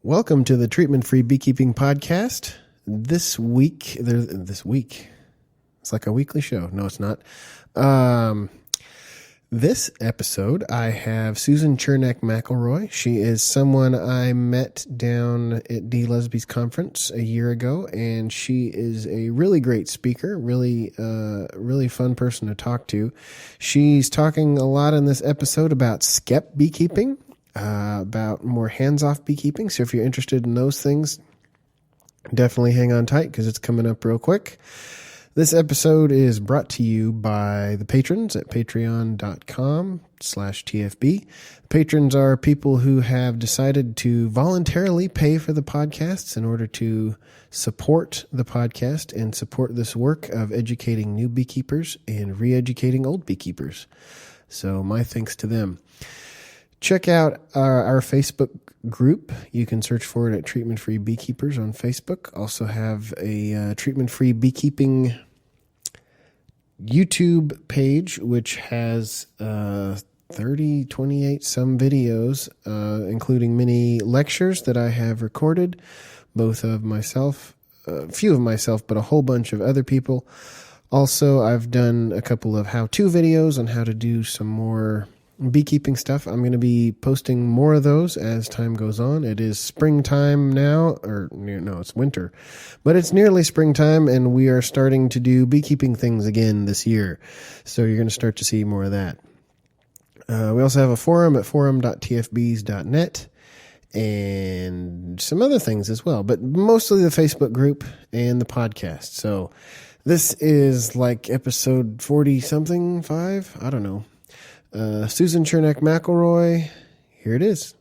Welcome to the Treatment-Free Beekeeping Podcast. This week, it's like a weekly show. No, it's not. This episode, I have Susan Chernak McElroy. She is someone I met down at D. Lesby's conference a year ago, and she is a really great speaker, really fun person to talk to. She's talking a lot in this episode about Skep beekeeping, about more hands-off beekeeping. So if you're interested in those things, definitely hang on tight because it's coming up real quick. This episode is brought to you by the patrons at patreon.com/TFB. Patrons are people who have decided to voluntarily pay for the podcasts in order to support the podcast and support this work of educating new beekeepers and re-educating old beekeepers. So my thanks to them. Check out our Facebook group. You can search for it at Treatment Free Beekeepers on Facebook. Also have a Treatment Free Beekeeping YouTube page, which has 28 some videos, including many lectures that I have recorded, both of myself, a few of myself, but a whole bunch of other people. Also, I've done a couple of how-to videos on how to do some more beekeeping stuff. I'm going to be posting more of those as time goes on. It is springtime now, or no, it's winter, but it's nearly springtime, and we are starting to do beekeeping things again this year. So you're going to start to see more of that. We also have a forum at forum.tfbs.net and some other things as well, but mostly the Facebook group and the podcast. So this is like episode 40 something, 5, I don't know. Susan Chernak McElroy, here it is.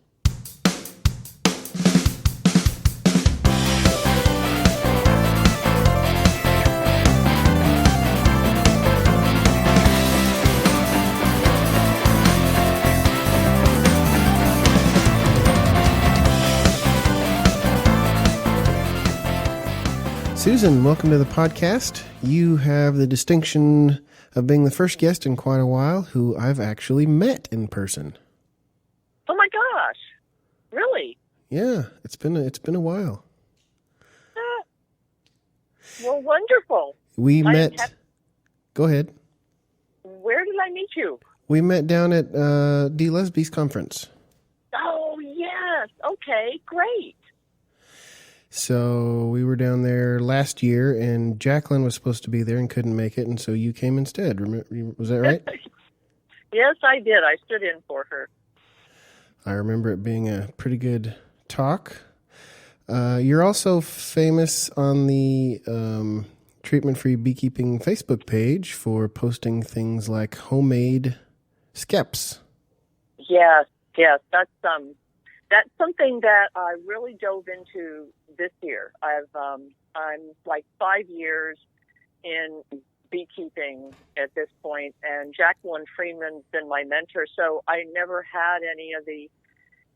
Susan, welcome to the podcast. You have the distinction of being the first guest in quite a while who I've actually met in person. Oh my gosh! Really? Yeah, it's been a while. Well, wonderful. We met. Go ahead. Where did I meet you? We met down at D. Lesby's conference. Oh yes. Okay. Great. So we were down there last year, and Jacqueline was supposed to be there and couldn't make it, and so you came instead. Was that right? Yes, I did. I stood in for her. I remember it being a pretty good talk. You're also famous on the Treatment-Free Beekeeping Facebook page for posting things like homemade Skeps. Yes. That's something that I really dove into this year. I'm like 5 years in beekeeping at this point, and Jacqueline Freeman's been my mentor, so I never had any of the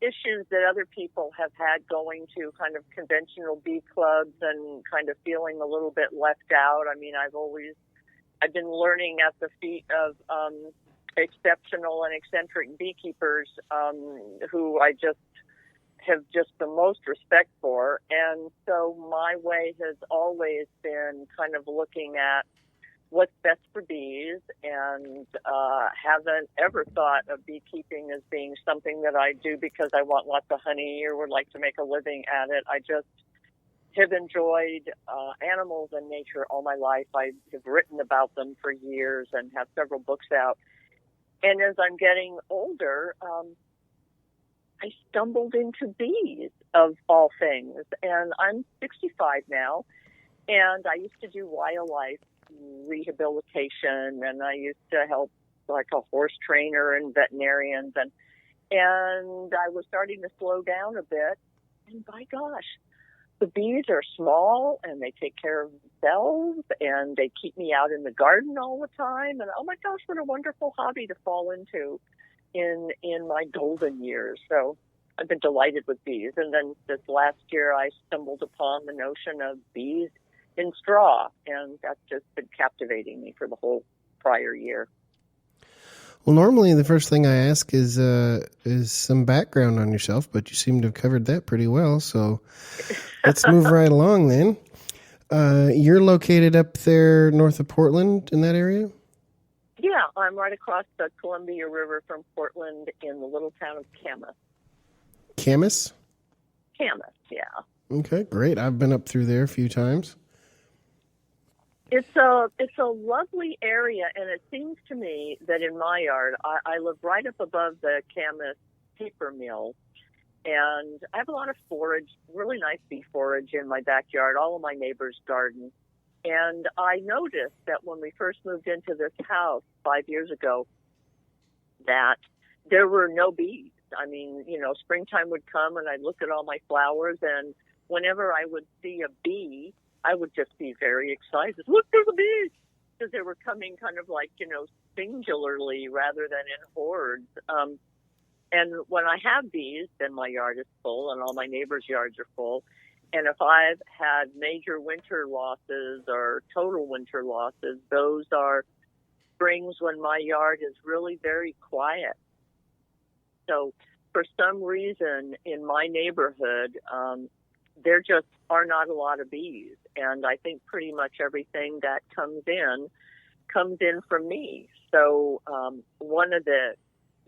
issues that other people have had going to kind of conventional bee clubs and kind of feeling a little bit left out. I mean, I've been learning at the feet of exceptional and eccentric beekeepers who I have just the most respect for. And so my way has always been kind of looking at what's best for bees, and haven't ever thought of beekeeping as being something that I do because I want lots of honey or would like to make a living at it. I just have enjoyed animals and nature all my life. I have written about them for years and have several books out. And as I'm getting older, I stumbled into bees, of all things. And I'm 65 now, and I used to do wildlife rehabilitation, and I used to help like a horse trainer and veterinarians. And I was starting to slow down a bit. And by gosh, the bees are small, and they take care of themselves, and they keep me out in the garden all the time. And oh my gosh, what a wonderful hobby to fall into in my golden years. So I've been delighted with bees. And then this last year, I stumbled upon the notion of bees in straw, and that's just been captivating me for the whole prior year. Well, normally the first thing I ask is some background on yourself, but you seem to have covered that pretty well. So let's move right along then. You're located up there north of Portland in that area? Yeah, I'm right across the Columbia River from Portland in the little town of Camas. Camas? Camas, yeah. Okay, great. I've been up through there a few times. It's a lovely area, and it seems to me that in my yard, I live right up above the Camas paper mill, and I have a lot of forage, really nice bee forage in my backyard, all of my neighbors' gardens. And I noticed that when we first moved into this house 5 years ago, that there were no bees. I mean, springtime would come and I'd look at all my flowers, and whenever I would see a bee, I would just be very excited. Look, there's a bee! Because they were coming kind of like, singularly rather than in hordes. And when I have bees, then my yard is full and all my neighbors' yards are full. And if I've had major winter losses or total winter losses, those are springs when my yard is really very quiet. So for some reason in my neighborhood, there just are not a lot of bees. And I think pretty much everything that comes in from me. So one of the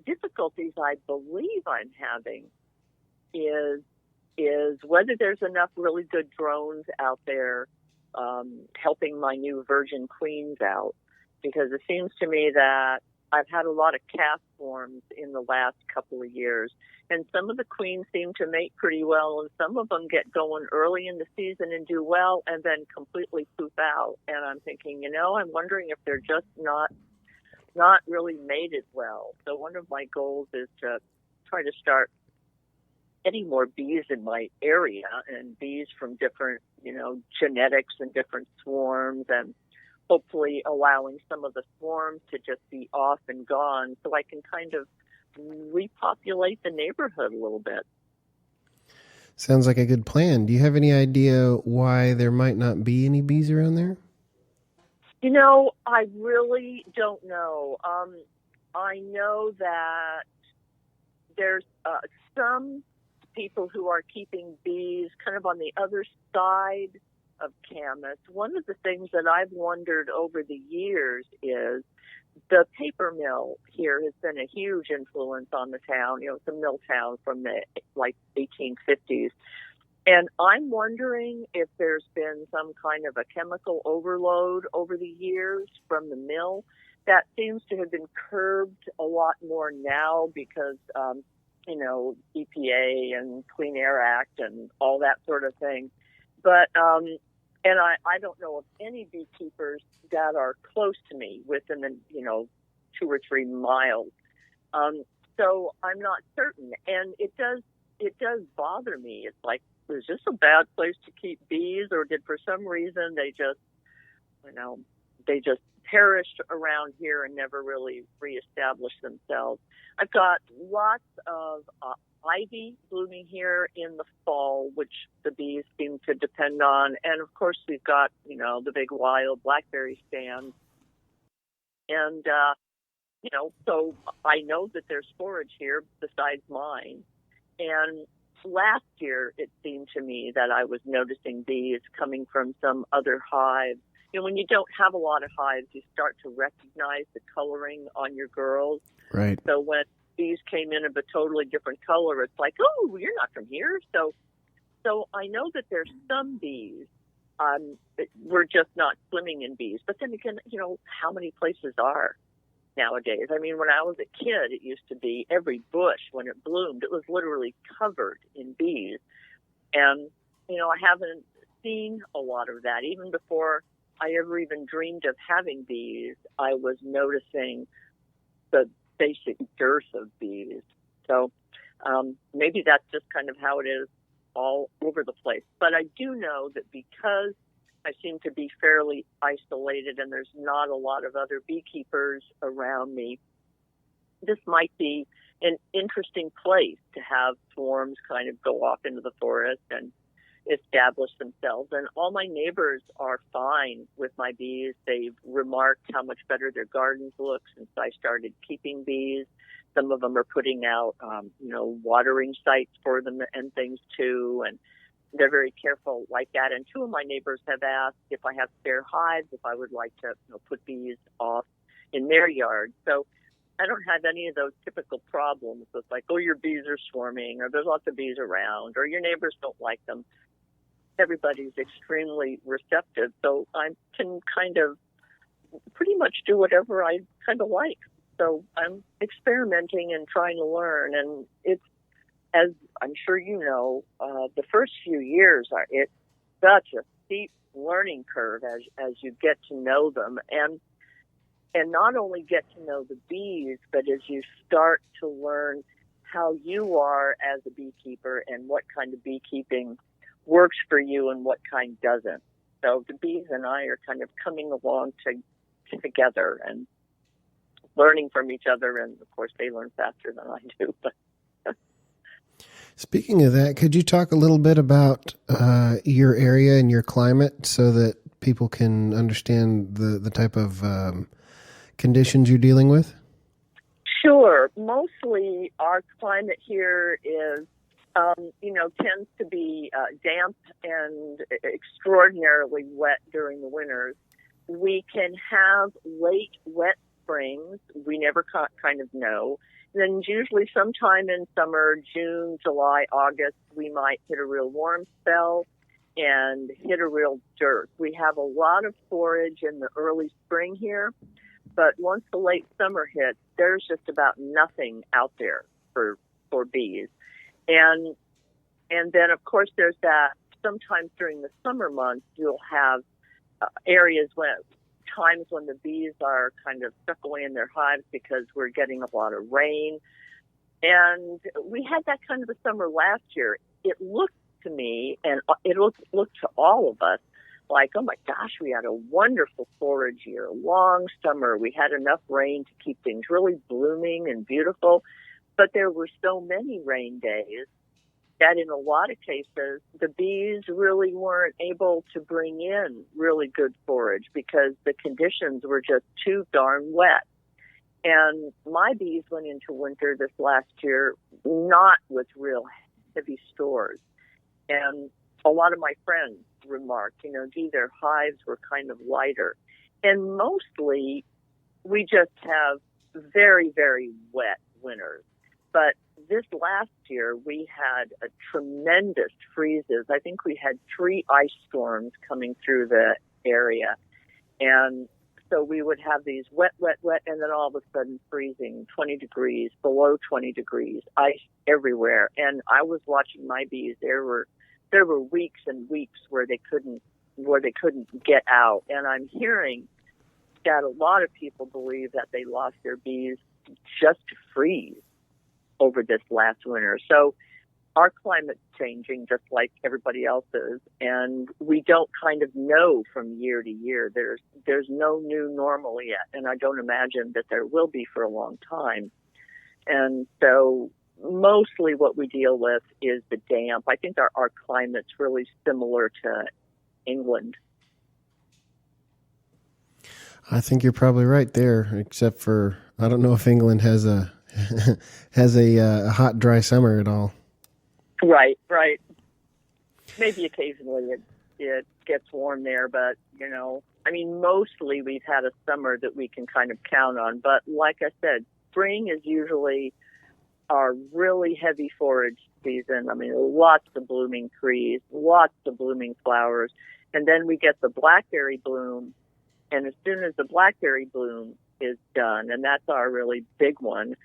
difficulties I believe I'm having is whether there's enough really good drones out there helping my new virgin queens out, because it seems to me that I've had a lot of calf forms in the last couple of years, and some of the queens seem to mate pretty well, and some of them get going early in the season and do well and then completely poop out. And I'm thinking, I'm wondering if they're just not really mated well. So one of my goals is to try to start getting more bees in my area, and bees from different, genetics and different swarms, and hopefully allowing some of the swarms to just be off and gone so I can kind of repopulate the neighborhood a little bit. Sounds like a good plan. Do you have any idea why there might not be any bees around there? I really don't know. I know that there's some people who are keeping bees kind of on the other side of Camas. One of the things that I've wondered over the years is the paper mill here has been a huge influence on the town. It's a mill town from the 1850s. And I'm wondering if there's been some kind of a chemical overload over the years from the mill that seems to have been curbed a lot more now because, EPA and Clean Air Act and all that sort of thing. But, and I don't know of any beekeepers that are close to me within, 2 or 3 miles. So I'm not certain. And it does bother me. It's like, is this a bad place to keep bees, or did for some reason they just perished around here and never really reestablished themselves? I've got lots of ivy blooming here in the fall, which the bees seem to depend on. And of course we've got, the big wild blackberry stand. And, so I know that there's forage here besides mine. And last year, it seemed to me that I was noticing bees coming from some other hives. When you don't have a lot of hives, you start to recognize the coloring on your girls. Right. So when bees came in of a totally different color, it's like, oh, you're not from here. So I know that there's some bees. We're just not swimming in bees. But then again, how many places are nowadays? I mean, when I was a kid, it used to be every bush, when it bloomed, it was literally covered in bees. And, I haven't seen a lot of that. Even before I ever even dreamed of having bees, I was noticing the basic dearth of bees. So maybe that's just kind of how it is all over the place. But I do know that because I seem to be fairly isolated and there's not a lot of other beekeepers around me, this might be an interesting place to have swarms kind of go off into the forest. And establish themselves. And all my neighbors are fine with my bees. They've remarked how much better their gardens look since I started keeping bees. Some of them are putting out, watering sites for them and things too. And they're very careful like that. And two of my neighbors have asked if I have spare hives, if I would like to put bees off in their yard. So I don't have any of those typical problems with like, oh, your bees are swarming, or there's lots of bees around, or your neighbors don't like them. Everybody's extremely receptive. So I can kind of pretty much do whatever I kind of like. So I'm experimenting and trying to learn. And it's, as I'm sure you know, the first few years it's such a steep learning curve as you get to know them, and not only get to know the bees, but as you start to learn how you are as a beekeeper and what kind of beekeeping works for you and what kind doesn't. So the bees and I are kind of coming along together and learning from each other, and of course they learn faster than I do. Speaking of that, could you talk a little bit about your area and your climate so that people can understand the type of conditions you're dealing with? Sure. Mostly our climate here is, tends to be damp and extraordinarily wet during the winters. We can have late wet springs. We never kind of know. And then usually sometime in summer, June, July, August, we might hit a real warm spell and hit a real dearth. We have a lot of forage in the early spring here, but once the late summer hits, there's just about nothing out there for bees. And then, of course, there's that sometimes during the summer months, you'll have times when the bees are kind of stuck away in their hives because we're getting a lot of rain. And we had that kind of a summer last year. It looked to me, and it looked to all of us, like, oh my gosh, we had a wonderful forage year, a long summer. We had enough rain to keep things really blooming and beautiful. But there were so many rain days that in a lot of cases, the bees really weren't able to bring in really good forage because the conditions were just too darn wet. And my bees went into winter this last year not with real heavy stores. And a lot of my friends remarked, gee, their hives were kind of lighter. And mostly we just have very, very wet winters. But this last year, we had a tremendous freezes. I think we had 3 ice storms coming through the area. And so we would have these wet, and then all of a sudden freezing, 20 degrees, below 20 degrees, ice everywhere. And I was watching my bees. There were weeks and weeks where they couldn't get out. And I'm hearing that a lot of people believe that they lost their bees just to freeze over this last winter. So our climate's changing just like everybody else's, and we don't kind of know from year to year. There's no new normal yet, and I don't imagine that there will be for a long time. And so mostly what we deal with is the damp. I think our climate's really similar to England. I think you're probably right there, except for I don't know if England has a has a hot, dry summer at all. Right. Maybe occasionally it gets warm there, but, mostly we've had a summer that we can kind of count on. But like I said, spring is usually our really heavy forage season. Lots of blooming trees, lots of blooming flowers. And then we get the blackberry bloom. And as soon as the blackberry bloom is done, and that's our really big one,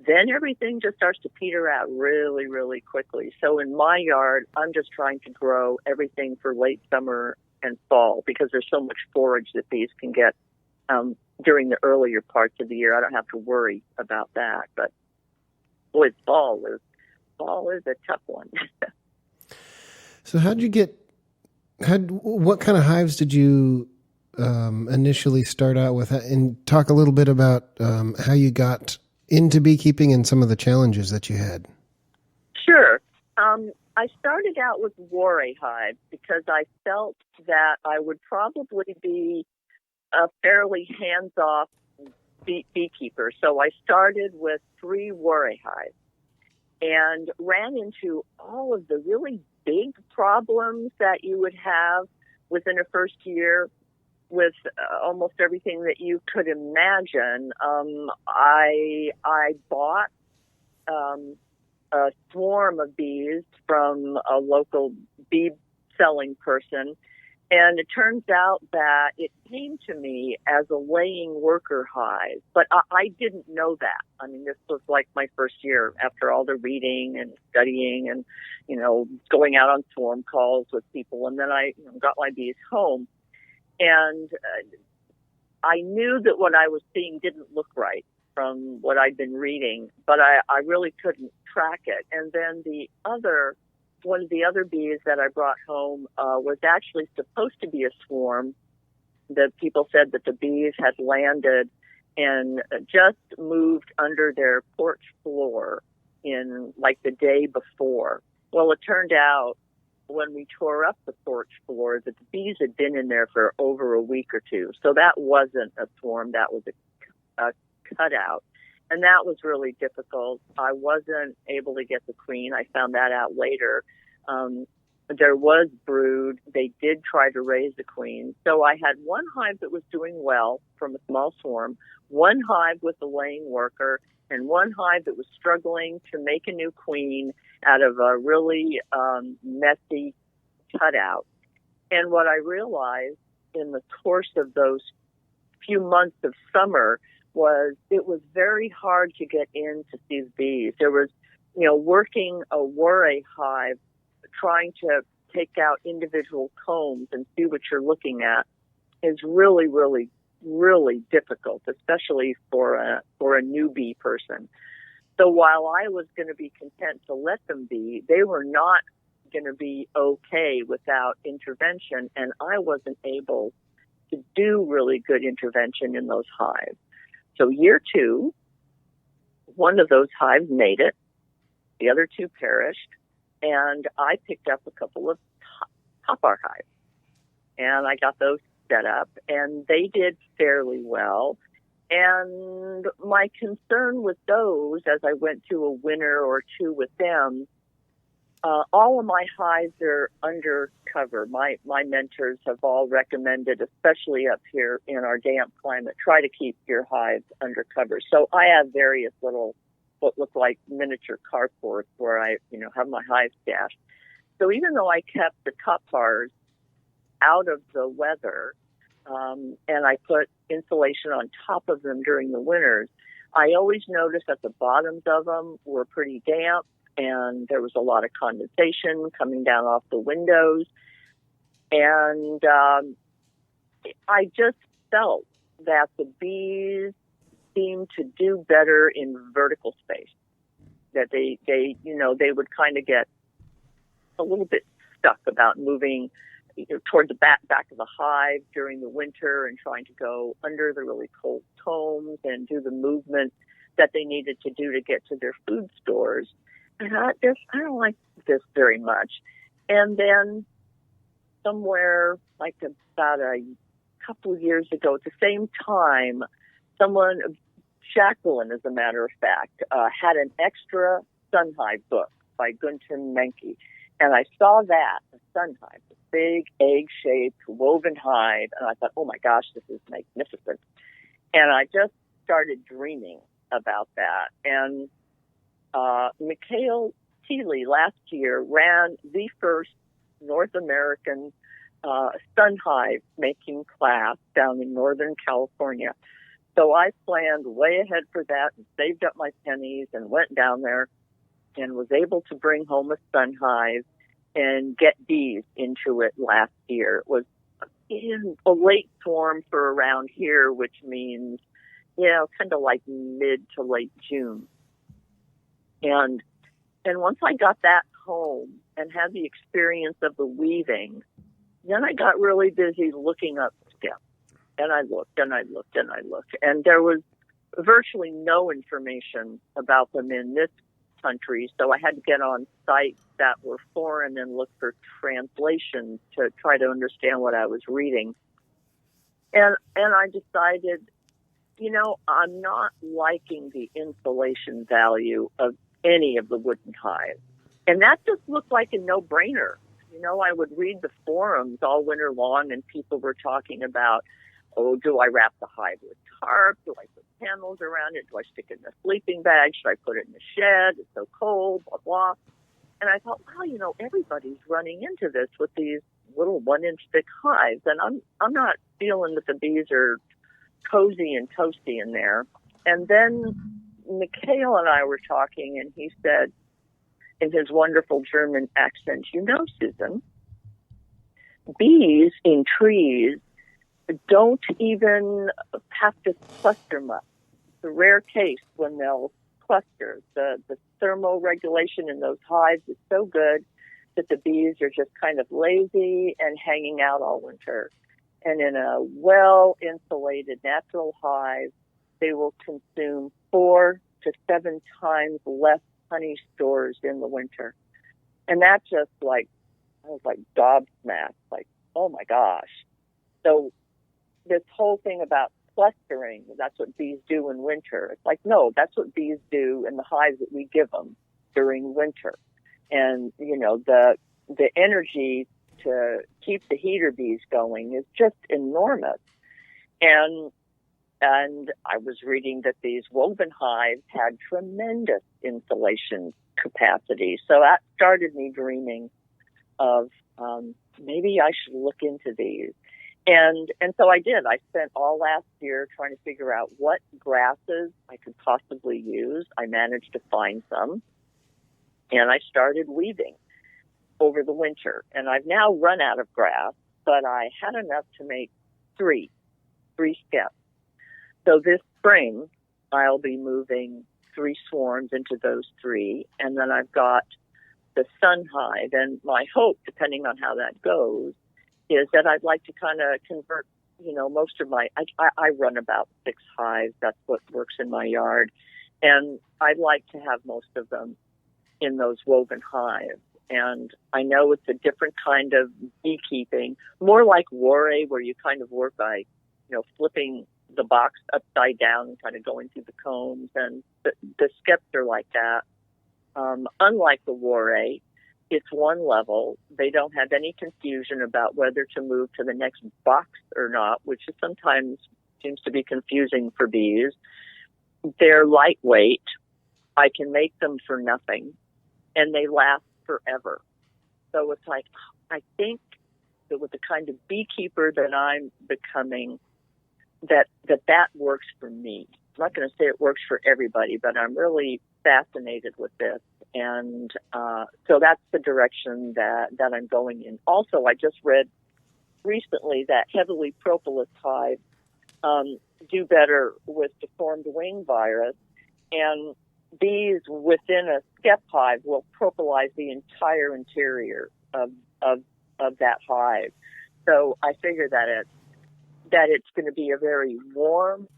then everything just starts to peter out really, really quickly. So in my yard, I'm just trying to grow everything for late summer and fall because there's so much forage that bees can get during the earlier parts of the year. I don't have to worry about that. But boy, fall is a tough one. So what kind of hives did you initially start out with, and talk a little bit about how you got into beekeeping and some of the challenges that you had? Sure. I started out with Warre hives because I felt that I would probably be a fairly hands-off beekeeper. So I started with 3 Warre hives and ran into all of the really big problems that you would have within a first year with almost everything that you could imagine. I bought a swarm of bees from a local bee selling person, and it turns out that it came to me as a laying worker hive, but I didn't know that. I mean, this was like my first year after all the reading and studying and, going out on swarm calls with people, and then I got my bees home. And I knew that what I was seeing didn't look right from what I'd been reading, but I really couldn't track it. And then one of the other bees that I brought home was actually supposed to be a swarm. The people said that the bees had landed and just moved under their porch floor in like the day before. Well, it turned out when we tore up the porch floor that the bees had been in there for over a week or 2. So that wasn't a swarm, that was a cutout. And that was really difficult. I wasn't able to get the queen. I found that out later. There was brood. They did try to raise the queen. So I had one hive that was doing well from a small swarm, one hive with a laying worker, and one hive that was struggling to make a new queen out of a really messy cutout. And what I realized in the course of those few months of summer was it was very hard to get into these bees. There was, working a Warre hive, trying to take out individual combs and see what you're looking at is really, really, really difficult, especially for a newbie person. So while I was going to be content to let them be, they were not going to be okay without intervention, and I wasn't able to do really good intervention in those hives. So year 2, one of those hives made it, the other 2 perished, and I picked up a couple of top-bar hives, and I got those set up, and they did fairly well. And my concern with those, as I went through a winter or 2 with them, all of my hives are under cover. My mentors have all recommended, especially up here in our damp climate, try to keep your hives under cover. So I have various little, what look like miniature carports where I, have my hives stashed. So even though I kept the top bars out of the weather, and I put insulation on top of them during the winters, I always noticed that the bottoms of them were pretty damp, and there was a lot of condensation coming down off the windows. And I just felt that the bees seemed to do better in vertical space, that they would kind of get a little bit stuck about moving toward the back of the hive during the winter and trying to go under the really cold combs and do the movement that they needed to do to get to their food stores. And I don't like this very much. And then somewhere like about a couple of years ago, at the same time, someone, Jacqueline, as a matter of fact, had an extra sun hive book by Gunther Menke. And I saw that, a sun hive, a big egg-shaped woven hive, and I thought, oh my gosh, this is magnificent. And I just started dreaming about that. And Mikhail Thiele last year ran the first North American sun hive making class down in Northern California. So I planned way ahead for that and saved up my pennies and went down there and was able to bring home a sun hive and get bees into it last year. It was in a late swarm for around here, which means, kind of like mid to late June. And once I got that home and had the experience of the weaving, then I got really busy looking up Skep. And I looked and I looked and I looked. And there was virtually no information about them in this country. So I had to get on sites that were foreign and look for translations to try to understand what I was reading. And I decided, I'm not liking the insulation value of any of the wooden hives. And that just looked like a no-brainer. I would read the forums all winter long, and people were talking about, oh, do I wrap the hive with tarp? Do I put panels around it? Do I stick it in a sleeping bag? Should I put it in the shed? It's so cold, blah, blah. And I thought, wow, everybody's running into this with these little 1-inch thick hives. And I'm not feeling that the bees are cozy and toasty in there. And then Mikhail and I were talking, and he said in his wonderful German accent, Susan, bees in trees don't even have to cluster much. It's a rare case when they'll cluster. The thermoregulation in those hives is so good that the bees are just kind of lazy and hanging out all winter. And in a well-insulated natural hive, they will consume 4 to 7 times less honey stores in the winter. And that just I was like gobsmacked, like, oh my gosh. So this whole thing about clustering, that's what bees do in winter. It's like, no, that's what bees do in the hives that we give them during winter. And, the energy to keep the heater bees going is just enormous. And I was reading that these woven hives had tremendous insulation capacity. So that started me dreaming of maybe I should look into these. And so I did. I spent all last year trying to figure out what grasses I could possibly use. I managed to find some. And I started weaving over the winter. And I've now run out of grass, but I had enough to make three Skeps. So this spring, I'll be moving 3 swarms into those 3. And then I've got the sun hive. And my hope, depending on how that goes, is that I'd like to kind of convert, most of my, I run about 6 hives. That's what works in my yard. And I'd like to have most of them in those woven hives. And I know it's a different kind of beekeeping, more like Warre, where you kind of work by, flipping the box upside down and kind of going through the combs. And the Skeps are like that. Unlike the Warre, it's one level. They don't have any confusion about whether to move to the next box or not, which is sometimes seems to be confusing for bees. They're lightweight. I can make them for nothing, and they last forever. So it's like, I think that with the kind of beekeeper that I'm becoming, that works for me. I'm not going to say it works for everybody, but I'm really fascinated with this. And so that's the direction that I'm going in. Also, I just read recently that heavily propolis hives do better with deformed wing virus, and bees within a Skep hive will propolize the entire interior of that hive. So I figure that it's going to be a very warm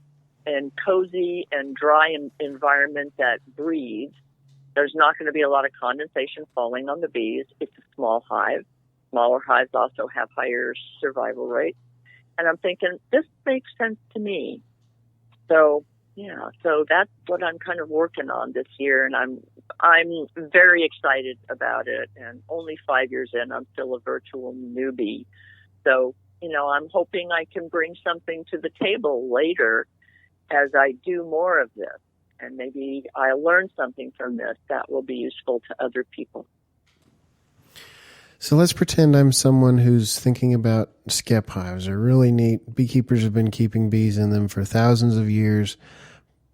and cozy and dry environment that breathes. There's not going to be a lot of condensation falling on the bees. It's a small hive. Smaller hives also have higher survival rates. And I'm thinking, this makes sense to me. So, yeah, so that's what I'm kind of working on this year, and I'm very excited about it. And only 5 years in, I'm still a virtual newbie. So, I'm hoping I can bring something to the table later as I do more of this. And maybe I'll learn something from this that will be useful to other people. So let's pretend I'm someone who's thinking about Skep hives. They're really neat. Beekeepers have been keeping bees in them for thousands of years,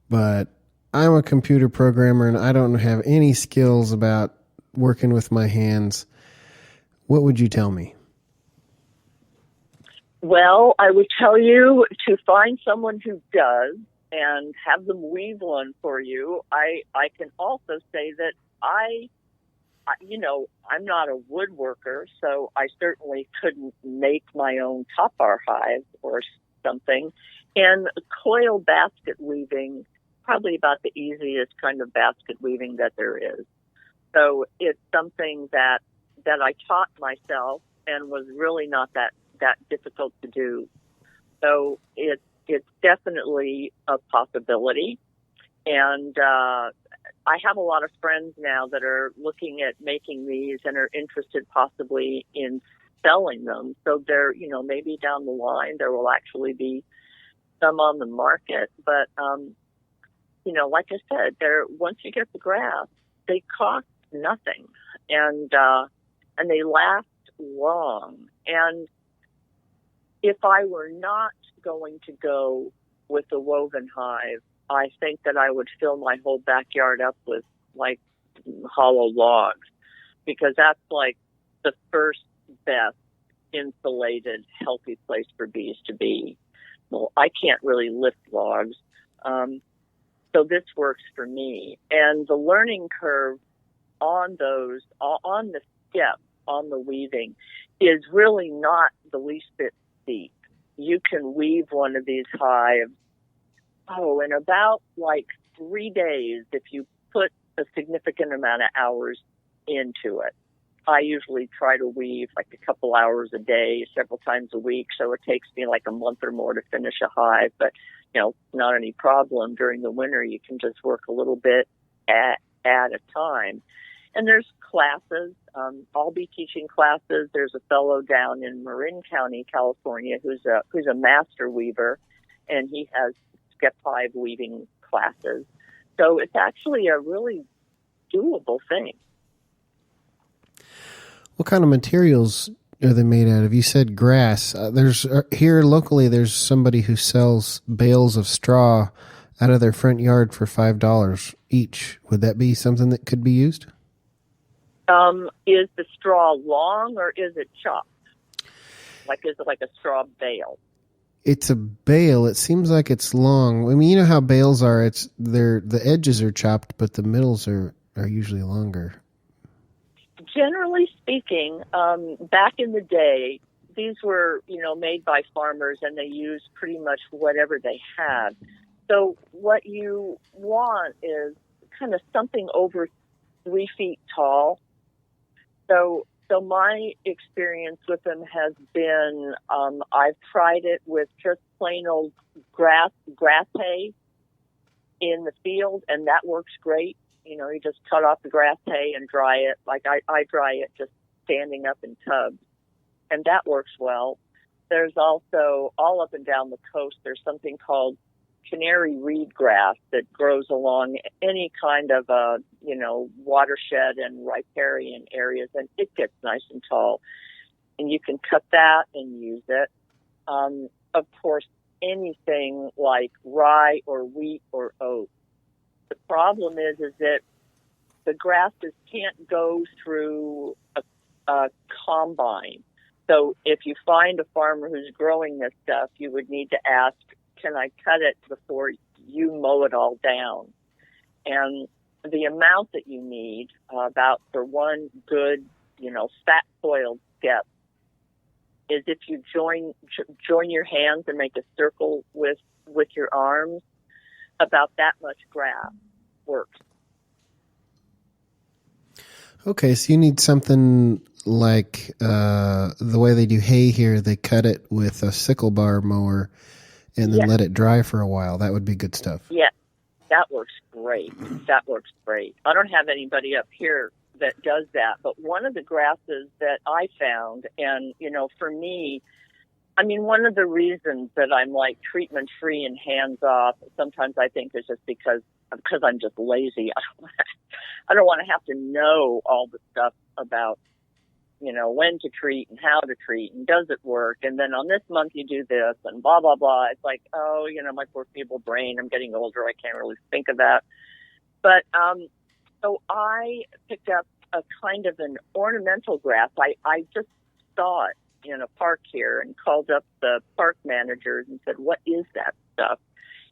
but I'm a computer programmer and I don't have any skills about working with my hands. What would you tell me? Well, I would tell you to find someone who does and have them weave one for you. I can also say that I'm not a woodworker, so I certainly couldn't make my own top bar hive or something. And coil basket weaving, probably about the easiest kind of basket weaving that there is. So it's something that I taught myself and was really not that difficult to do. So it's definitely a possibility. And I have a lot of friends now that are looking at making these and are interested possibly in selling them. So they're, maybe down the line there will actually be some on the market. But, like I said, once you get the grass, they cost nothing, and they last long. And if I were not going to go with the woven hive, I think that I would fill my whole backyard up with like hollow logs, because that's like the first best insulated, healthy place for bees to be. Well, I can't really lift logs, so this works for me. And the learning curve on the Skep, on the weaving, is really not the least bit steep. You can weave one of these hives, in about like 3 days if you put a significant amount of hours into it. I usually try to weave like a couple hours a day, several times a week, so it takes me like a month or more to finish a hive. But, not any problem. During the winter, you can just work a little bit at a time. And there's classes. I'll be teaching classes. There's a fellow down in Marin County, California, who's a master weaver, and he has Skep hive weaving classes. So it's actually a really doable thing. What kind of materials are they made out of? You said grass. There's here locally. There's somebody who sells bales of straw out of their front yard for $5 each. Would that be something that could be used? Is the straw long or is it chopped? Is it like a straw bale? It's a bale. It seems like it's long. I mean, you know how bales are. The edges are chopped, but the middles are usually longer. Generally speaking, back in the day, these were, made by farmers, and they used pretty much whatever they had. So what you want is kind of something over 3 feet tall. So my experience with them has been, I've tried it with just plain old grass hay in the field, and that works great. You just cut off the grass hay and dry it. Like I dry it just standing up in tubs, and that works well. There's also, all up and down the coast, there's something called canary reed grass that grows along any kind of watershed and riparian areas, and it gets nice and tall, and you can cut that and use it. Of course, anything like rye or wheat or oat. The problem is that the grasses can't go through a combine. So if you find a farmer who's growing this stuff, you would need to ask, can I cut it before you mow it all down? And the amount that you need, about for one good, fat soiled Skep, is if you join your hands and make a circle with your arms, about that much grass works. Okay, so you need something like the way they do hay here. They cut it with a sickle bar mower and then let it dry for a while. That would be good stuff. Yeah, that works great. I don't have anybody up here that does that, but one of the grasses that I found, and, for me, I mean, one of the reasons that I'm like treatment free and hands off, sometimes I think is just because I'm just lazy. I don't want to have to know all the stuff about, when to treat and how to treat and does it work. And then on this month you do this and blah, blah, blah. It's like, my poor feeble brain, I'm getting older. I can't really think of that. But, so I picked up a kind of an ornamental grass. I just saw it in a park here and called up the park managers and said, what is that stuff?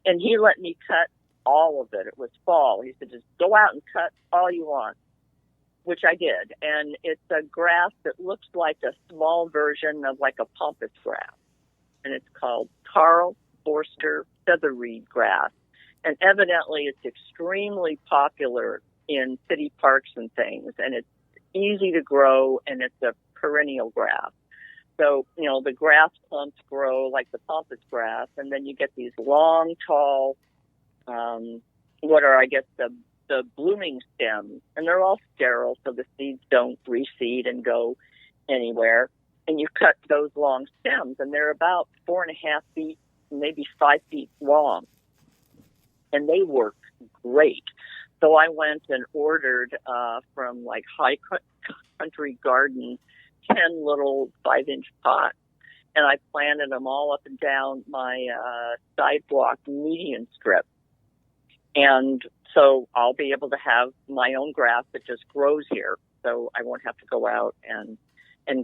And he let me cut all of it. It was fall. He said, just go out and cut all you want, which I did. And it's a grass that looks like a small version of like a pampas grass. And it's called Karl Forster featherreed grass. And evidently it's extremely popular in city parks and things, and it's easy to grow, and it's a perennial grass. So, the grass clumps grow like the pampas grass, and then you get these long, tall, what are, I guess, the blooming stems, and they're all sterile, so the seeds don't reseed and go anywhere. And you cut those long stems, and they're about 4.5 feet, maybe 5 feet long, and they work great. So I went and ordered from like High Country Garden 10 little 5-inch pots, and I planted them all up and down my sidewalk median strip. And so I'll be able to have my own grass that just grows here, so I won't have to go out and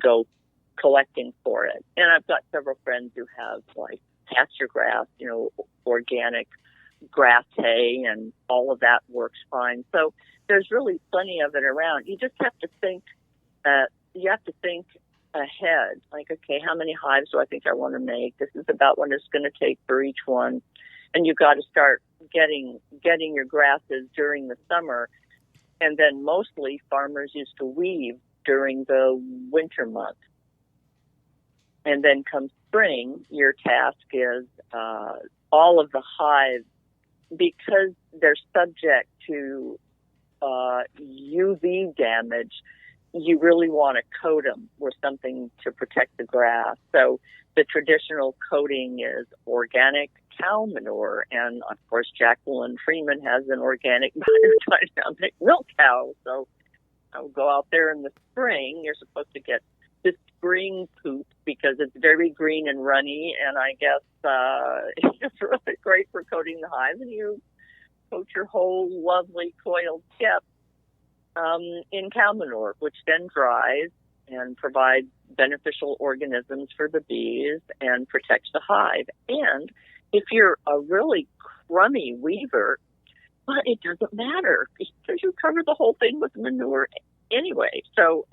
go collecting for it. And I've got several friends who have like pasture grass, organic grass hay, and all of that works fine. So there's really plenty of it around. You just have to think. Ahead. Like, okay, how many hives do I think I want to make? This is about what it's going to take for each one, and you've got to start getting your grasses during the summer. And then mostly farmers used to weave during the winter months. And then come spring, your task is all of the hives, because they're subject to UV damage, you really want to coat them with something to protect the grass. So the traditional coating is organic cow manure. And, of course, Jacqueline Freeman has an organic biodynamic milk cow. So I'll go out there in the spring. You're supposed to get the spring poop because it's very green and runny. And I guess it's really great for coating the hives. And you coat your whole lovely coiled Skep in cow manure, which then dries and provides beneficial organisms for the bees and protects the hive. And if you're a really crummy weaver, well, it doesn't matter because you cover the whole thing with manure anyway. So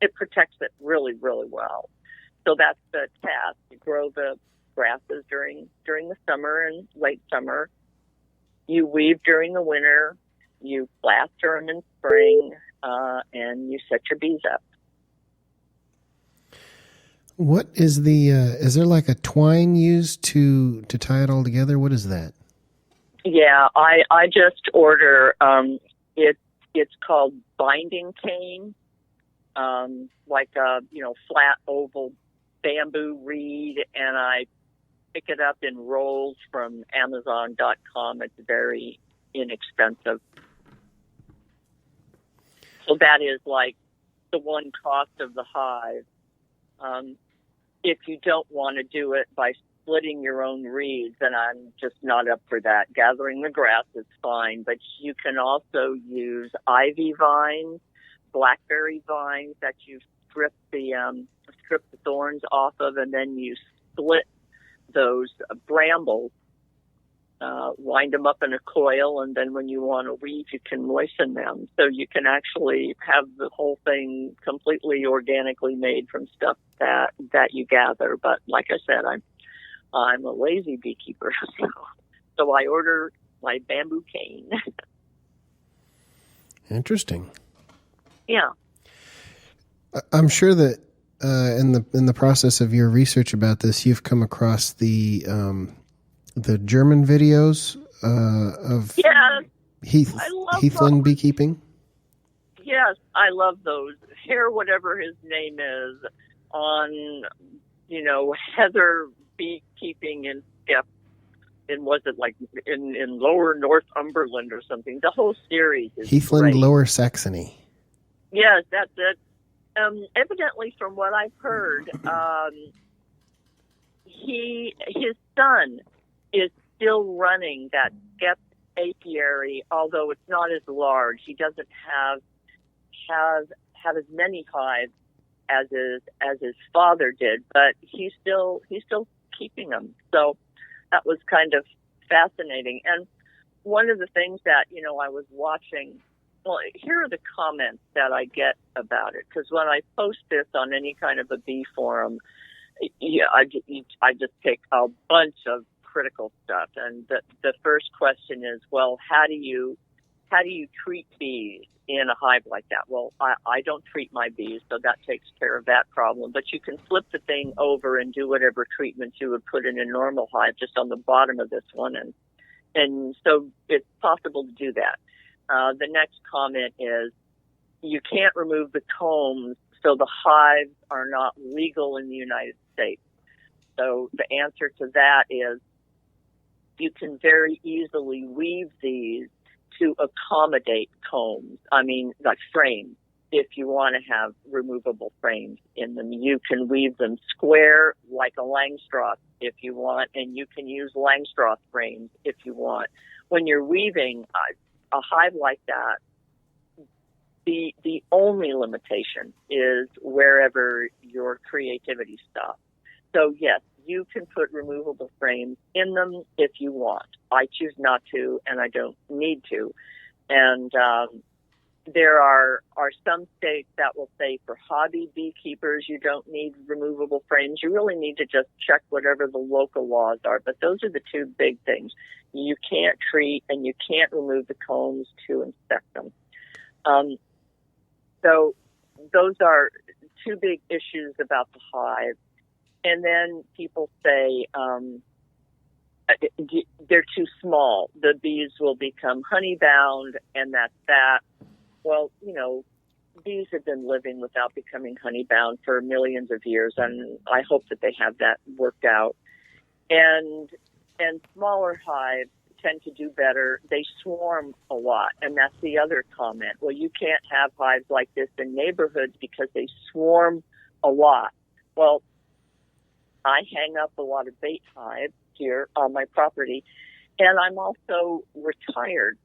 it protects it really, really well. So that's the task. You grow the grasses during the summer and late summer. You weave during the winter. You plaster them in spring, and you set your bees up. What is is there like a twine used to tie it all together? What is that? Yeah, I just order, it's called binding cane, like a, flat oval bamboo reed, and I pick it up in rolls from Amazon.com. It's very inexpensive. So that is like the one cost of the hive. If you don't want to do it by splitting your own reeds, then I'm just not up for that. Gathering the grass is fine, but you can also use ivy vines, blackberry vines that you strip the thorns off of, and then you split those brambles. Wind them up in a coil, and then when you want to weave, you can moisten them. So you can actually have the whole thing completely organically made from stuff that you gather. But like I said, I'm a lazy beekeeper, so I order my bamboo cane. Interesting. Yeah. I'm sure that in the process of your research about this, you've come across the German videos of Heathland beekeeping? Yes, I love those. Whatever his name is, on, Heather Beekeeping in Skep. And was it like in Lower Northumberland or something? The whole series is Heathland, great. Lower Saxony. Yes, that's it. Evidently, from what I've heard, his son is still running that Skep apiary, although it's not as large. He doesn't have as many hives as his father did, but he's still keeping them. So that was kind of fascinating. And one of the things that I was watching. Well, here are the comments that I get about it, because when I post this on any kind of a bee forum, I just take a bunch of critical stuff. And the first question is, well, how do you how do you treat bees in a hive like that? Well, I don't treat my bees, so that takes care of that problem. But you can flip the thing over and do whatever treatments you would put in a normal hive just on the bottom of this one. And so it's possible to do that. The next comment is you can't remove the combs, so the hives are not legal in the United States. So the answer to that is you can very easily weave these to accommodate combs. I mean, like frames. If you want to have removable frames in them, you can weave them square like a Langstroth if you want, and you can use Langstroth frames if you want. When you're weaving a hive like that, the only limitation is wherever your creativity stops. So yes, you can put removable frames in them if you want. I choose not to, and I don't need to. And there are some states that will say for hobby beekeepers you don't need removable frames. You really need to just check whatever the local laws are. But those are the two big things. You can't treat and you can't remove the combs to inspect them. So those are two big issues about the hive. And then people say they're too small. The bees will become honey-bound, and that's that. Well, you know, bees have been living without becoming honey-bound for millions of years, and I hope that they have that worked out. And smaller hives tend to do better. They swarm a lot, and that's the other comment. Well, you can't have hives like this in neighborhoods because they swarm a lot. Well, I hang up a lot of bait hives here on my property, and I'm also retired.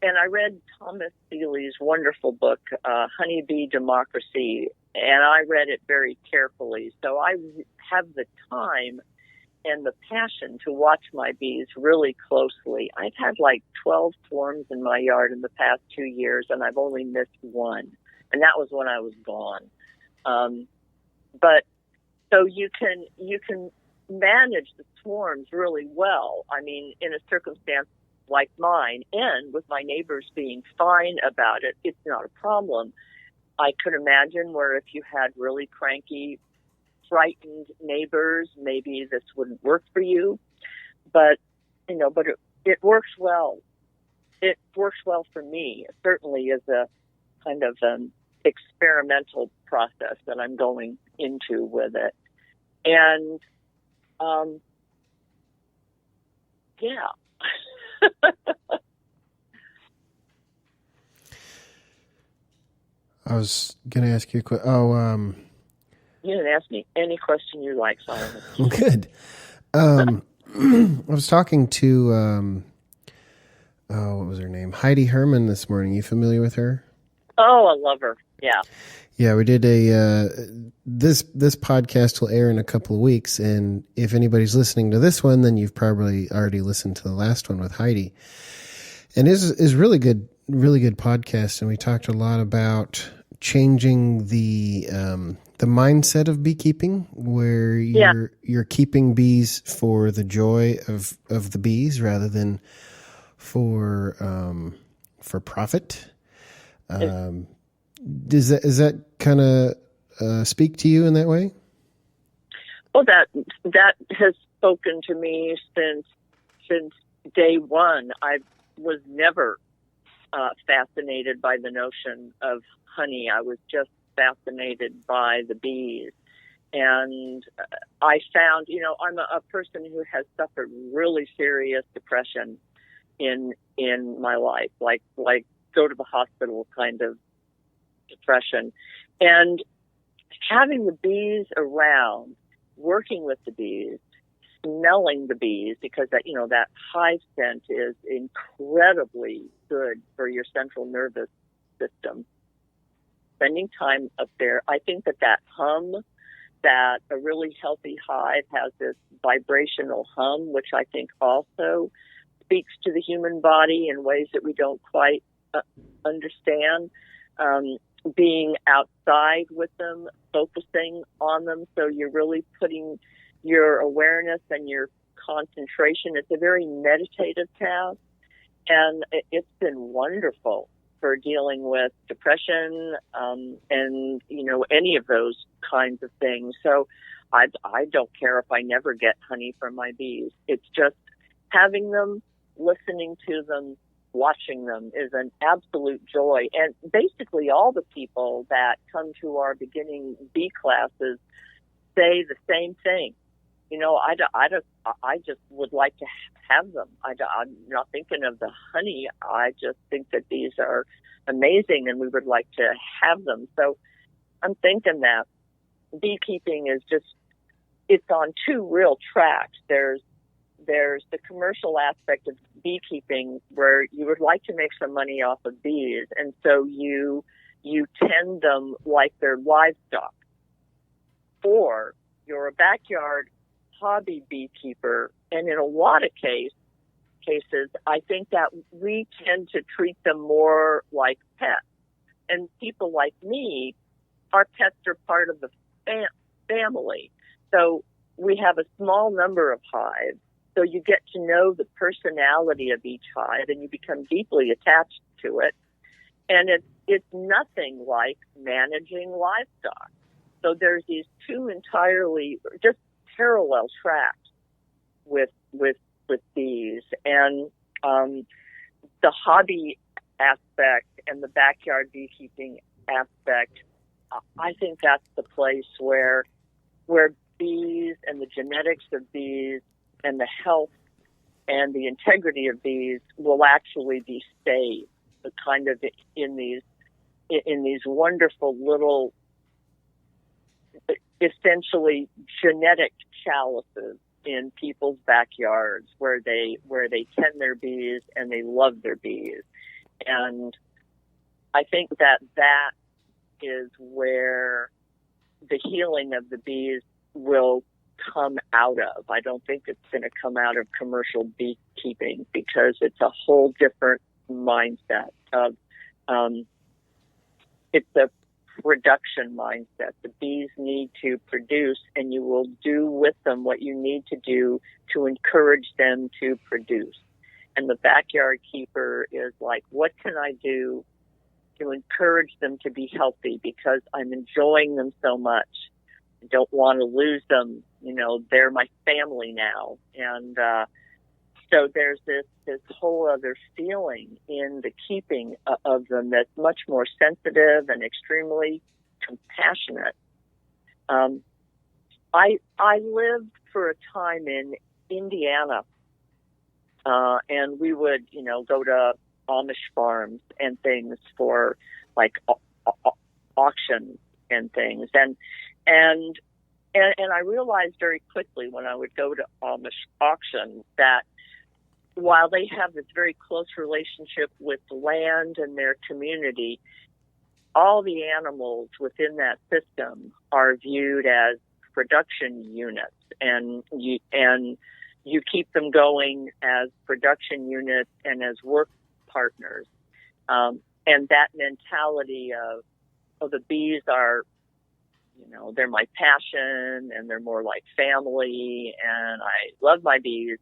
And I read Thomas Seeley's wonderful book, Honeybee Democracy, and I read it very carefully. So I have the time and the passion to watch my bees really closely. I've had like 12 swarms in my yard in the past 2 years, and I've only missed one, and that was when I was gone. But so you can manage the swarms really well. I mean, in a circumstance like mine, and with my neighbors being fine about it, it's not a problem. I could imagine where if you had really cranky, frightened neighbors, maybe this wouldn't work for you. But, you know, but it works well. It works well for me. It certainly is a kind of experimental process that I'm going into with it. And, yeah. I was going to ask you a question. You didn't ask me any question you like, Solomon. Good. I was talking to, what was her name? Heidi Herman this morning. You familiar with her? Oh, I love her. Yeah. Yeah, we did this podcast will air in a couple of weeks, and if anybody's listening to this one, then you've probably already listened to the last one with Heidi. And it is really good podcast, and we talked a lot about changing the mindset of beekeeping, where you're keeping bees for the joy of the bees rather than for profit. Does that kind of speak to you in that way? Well, that has spoken to me since day one. I was never fascinated by the notion of honey. I was just fascinated by the bees. And I found, you know, I'm a person who has suffered really serious depression in my life, like go to the hospital kind of depression. And having the bees around, working with the bees, smelling the bees, because that, you know, that hive scent is incredibly good for your central nervous system. Spending time up there, I think that hum, that a really healthy hive has this vibrational hum, which I think also speaks to the human body in ways that we don't quite understand. Being outside with them, focusing on them, so you're really putting your awareness and your concentration. It's a very meditative task, And it's been wonderful for dealing with depression, and, any of those kinds of things. So I don't care if I never get honey from my bees. It's just having them, listening to them, watching them is an absolute joy. And basically all the people that come to our beginning bee classes say the same thing. I just would like to have them. I'm not thinking of the honey. I just think that these are amazing and we would like to have them. So I'm thinking that beekeeping is it's on two real tracks. There's the commercial aspect of beekeeping where you would like to make some money off of bees. And so you tend them like they're livestock. Or you're a backyard hobby beekeeper, and in a lot of cases, I think that we tend to treat them more like pets. And people like me, our pets are part of the family. So we have a small number of hives, so you get to know the personality of each hive, and you become deeply attached to it. And it's nothing like managing livestock. So there's these two entirely just parallel tracks with bees, and the hobby aspect and the backyard beekeeping aspect. I think that's the place where bees and the genetics of bees and the health and the integrity of bees will actually be saved, kind of in these wonderful little, essentially genetic chalices in people's backyards where they tend their bees and they love their bees. And I think that is where the healing of the bees will come out of. I don't think it's going to come out of commercial beekeeping, because it's a whole different mindset of it's a production mindset. The bees need to produce, and you will do with them what you need to do to encourage them to produce. And the backyard keeper is like, what can I do to encourage them to be healthy, because I'm enjoying them so much. I don't want to lose them. They're my family now. And so there's this whole other feeling in the keeping of them that's much more sensitive and extremely compassionate. I lived for a time in Indiana, and we would, go to Amish farms and things for like auctions and things. And I realized very quickly when I would go to Amish auctions that while they have this very close relationship with the land and their community, all the animals within that system are viewed as production units, and you keep them going as production units and as work partners. And that mentality of the bees are, they're my passion and they're more like family and I love my bees.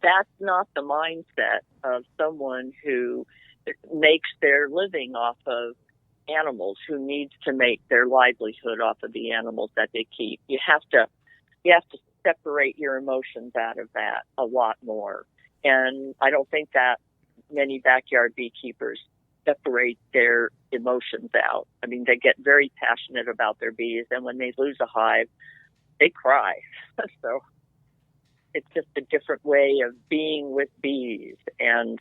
That's not the mindset of someone who makes their living off of animals, who needs to make their livelihood off of the animals that they keep. You have to separate your emotions out of that a lot more. And I don't think that many backyard beekeepers separate their emotions out. I mean, they get very passionate about their bees, and when they lose a hive, they cry. So it's just a different way of being with bees. And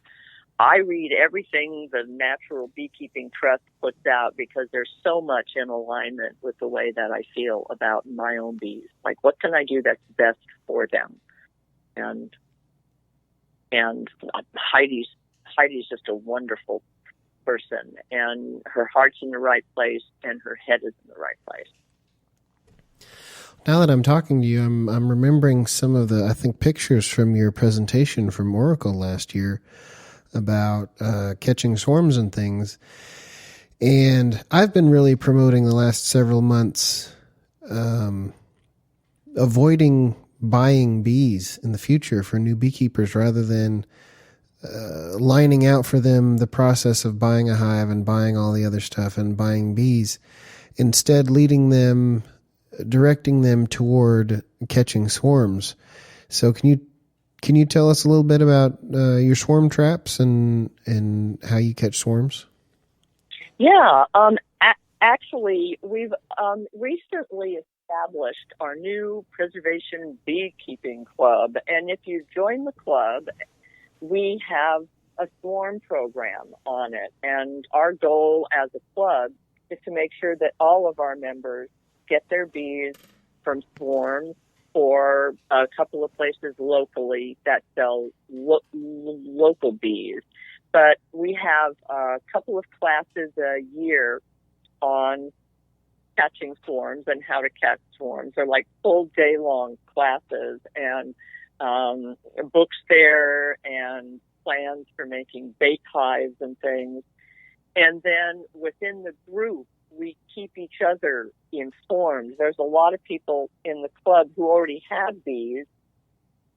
I read everything the Natural Beekeeping Trust puts out because there's so much in alignment with the way that I feel about my own bees. Like, what can I do that's best for them? And Heidi's just a wonderful person, and her heart's in the right place and her head is in the right place. Now that I'm talking to you, I'm remembering some of the, I think, pictures from your presentation from Oracle last year about catching swarms and things. And I've been really promoting the last several months avoiding buying bees in the future for new beekeepers rather than lining out for them the process of buying a hive and buying all the other stuff and buying bees. Instead, directing them toward catching swarms. So can you tell us a little bit about your swarm traps and how you catch swarms? Yeah. Actually, we've recently established our new preservation beekeeping club, and if you join the club, we have a swarm program on it. And our goal as a club is to make sure that all of our members get their bees from swarms or a couple of places locally that sell local bees. But we have a couple of classes a year on catching swarms and how to catch swarms. They're like full day long classes and books there and plans for making bait hives and things. And then within the group, we keep each other informed. There's a lot of people in the club who already have bees,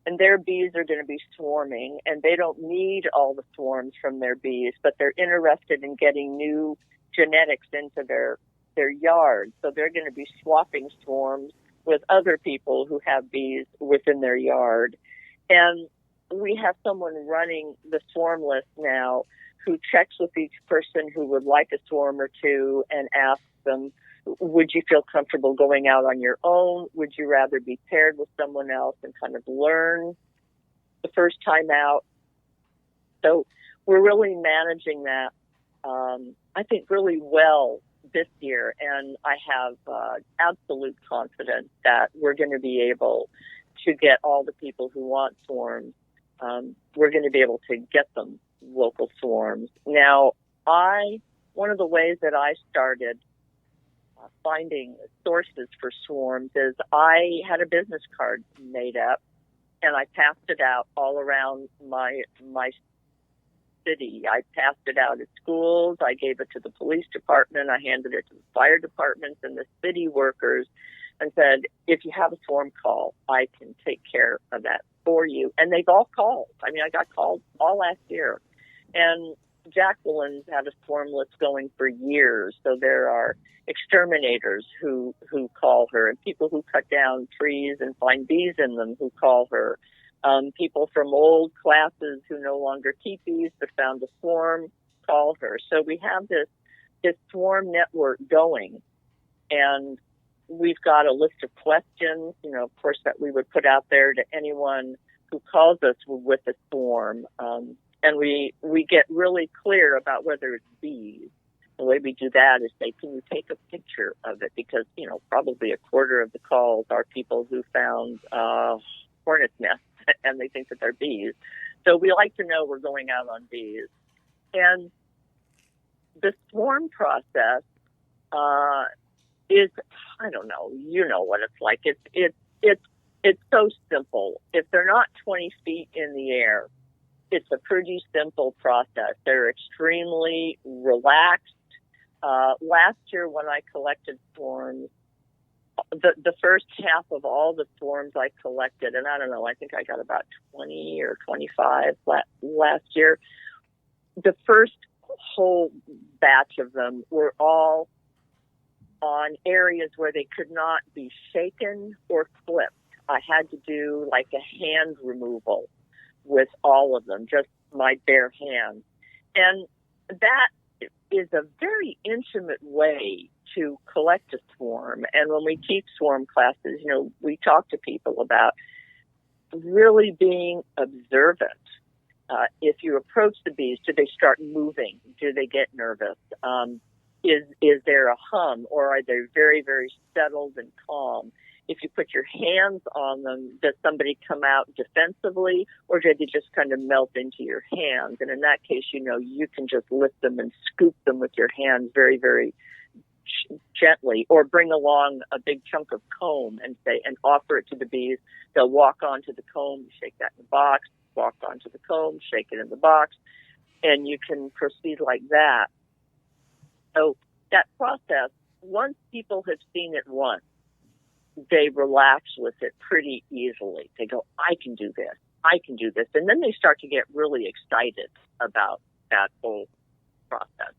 and their bees are going to be swarming, and they don't need all the swarms from their bees, but they're interested in getting new genetics into their yard. So they're going to be swapping swarms with other people who have bees within their yard. And we have someone running the swarm list now who checks with each person who would like a swarm or two and asks them, would you feel comfortable going out on your own? Would you rather be paired with someone else and kind of learn the first time out? So we're really managing that, I think, really well this year. And I have absolute confidence that we're going to be able to get all the people who want swarms. We're going to be able to get them local swarms. Now, one of the ways that I started finding sources for swarms is I had a business card made up and I passed it out all around my city. I passed it out at schools. I gave it to the police department. I handed it to the fire departments and the city workers and said, if you have a swarm call, I can take care of that for you. And they've all called. I mean, I got called all last year. And Jacqueline's had a swarm list going for years. So there are exterminators who call her, and people who cut down trees and find bees in them who call her. People from old classes who no longer keep bees but found a swarm call her. So we have this swarm network going, and we've got a list of questions, of course, that we would put out there to anyone who calls us with a swarm. And we get really clear about whether it's bees. The way we do that is say, can you take a picture of it? Because, probably a quarter of the calls are people who found hornet's nests and they think that they're bees. So we like to know we're going out on bees. And the swarm process is, I don't know, you know what it's like. It's so simple. If they're not 20 feet in the air, it's a pretty simple process. They're extremely relaxed. Last year when I collected swarms, the first half of all the swarms I collected, and I don't know, I think I got about 20 or 25 last year. The first whole batch of them were all on areas where they could not be shaken or clipped. I had to do like a hand removal with all of them, just my bare hands. And that is a very intimate way to collect a swarm. And when we teach swarm classes, we talk to people about really being observant. If you approach the bees, do they start moving? Do they get nervous? Is there a hum, or are they very, very settled and calm? If you put your hands on them, does somebody come out defensively, or do they just kind of melt into your hands? And in that case, you can just lift them and scoop them with your hands very, very gently, or bring along a big chunk of comb and offer it to the bees. They'll walk onto the comb, shake that in the box, walk onto the comb, shake it in the box, and you can proceed like that. So that process, once people have seen it once, they relax with it pretty easily. They go, I can do this. I can do this. And then they start to get really excited about that whole process.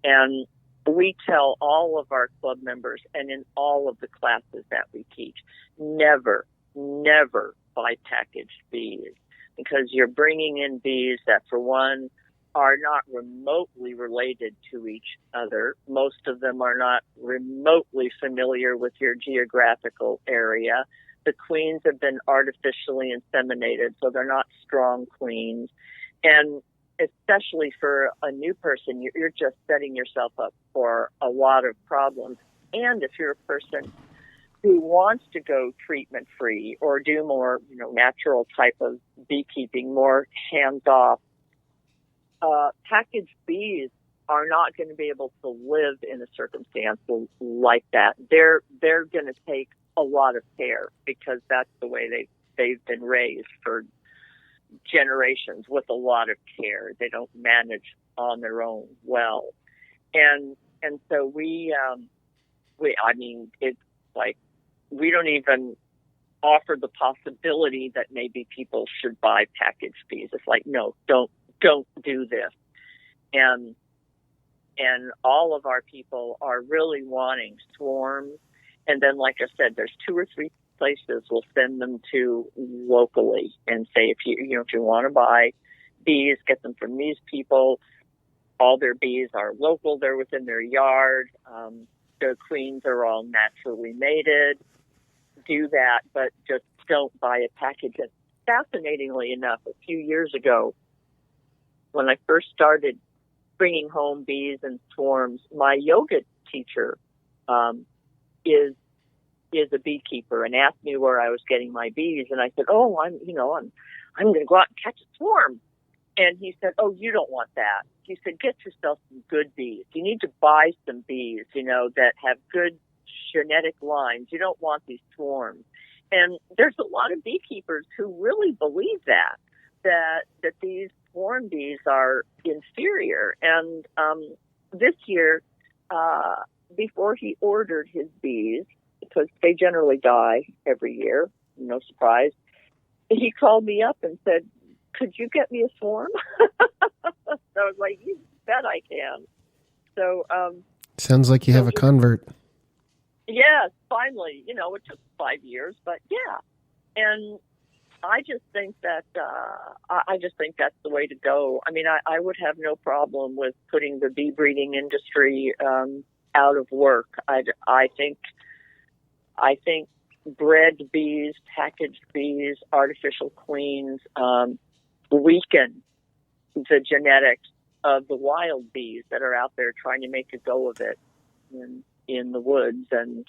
And we tell all of our club members and in all of the classes that we teach, never, never buy packaged bees, because you're bringing in bees that, for one, are not remotely related to each other. Most of them are not remotely familiar with your geographical area. The queens have been artificially inseminated, so they're not strong queens. And especially for a new person, you're just setting yourself up for a lot of problems. And if you're a person who wants to go treatment-free or do more, natural type of beekeeping, more hands-off, packaged bees are not going to be able to live in a circumstance like that. They're going to take a lot of care, because that's the way they've been raised for generations, with a lot of care. They don't manage on their own well. And so it's like, we don't even offer the possibility that maybe people should buy packaged bees. It's like, no, don't do this. And all of our people are really wanting swarms. And then, like I said, there's 2 or 3 places we'll send them to locally and say, if you want to buy bees, get them from these people. All their bees are local. They're within their yard. Their queens are all naturally mated. Do that, but just don't buy a package. And fascinatingly enough, a few years ago, when I first started bringing home bees and swarms, my yoga teacher is a beekeeper, and asked me where I was getting my bees. And I said, "Oh, I'm going to go out and catch a swarm." And he said, "Oh, you don't want that." He said, "Get yourself some good bees. You need to buy some bees, that have good genetic lines. You don't want these swarms." And there's a lot of beekeepers who really believe that these swarm bees are inferior. And this year, before he ordered his bees, because they generally die every year, no surprise, he called me up and said, "Could you get me a swarm?" So I was like, "You bet I can." So sounds like you have a convert. Yes, finally. It took 5 years, but yeah. And I just think that's the way to go. I mean, I would have no problem with putting the bee breeding industry out of work. I think bred bees, packaged bees, artificial queens weaken the genetics of the wild bees that are out there trying to make a go of it in the woods and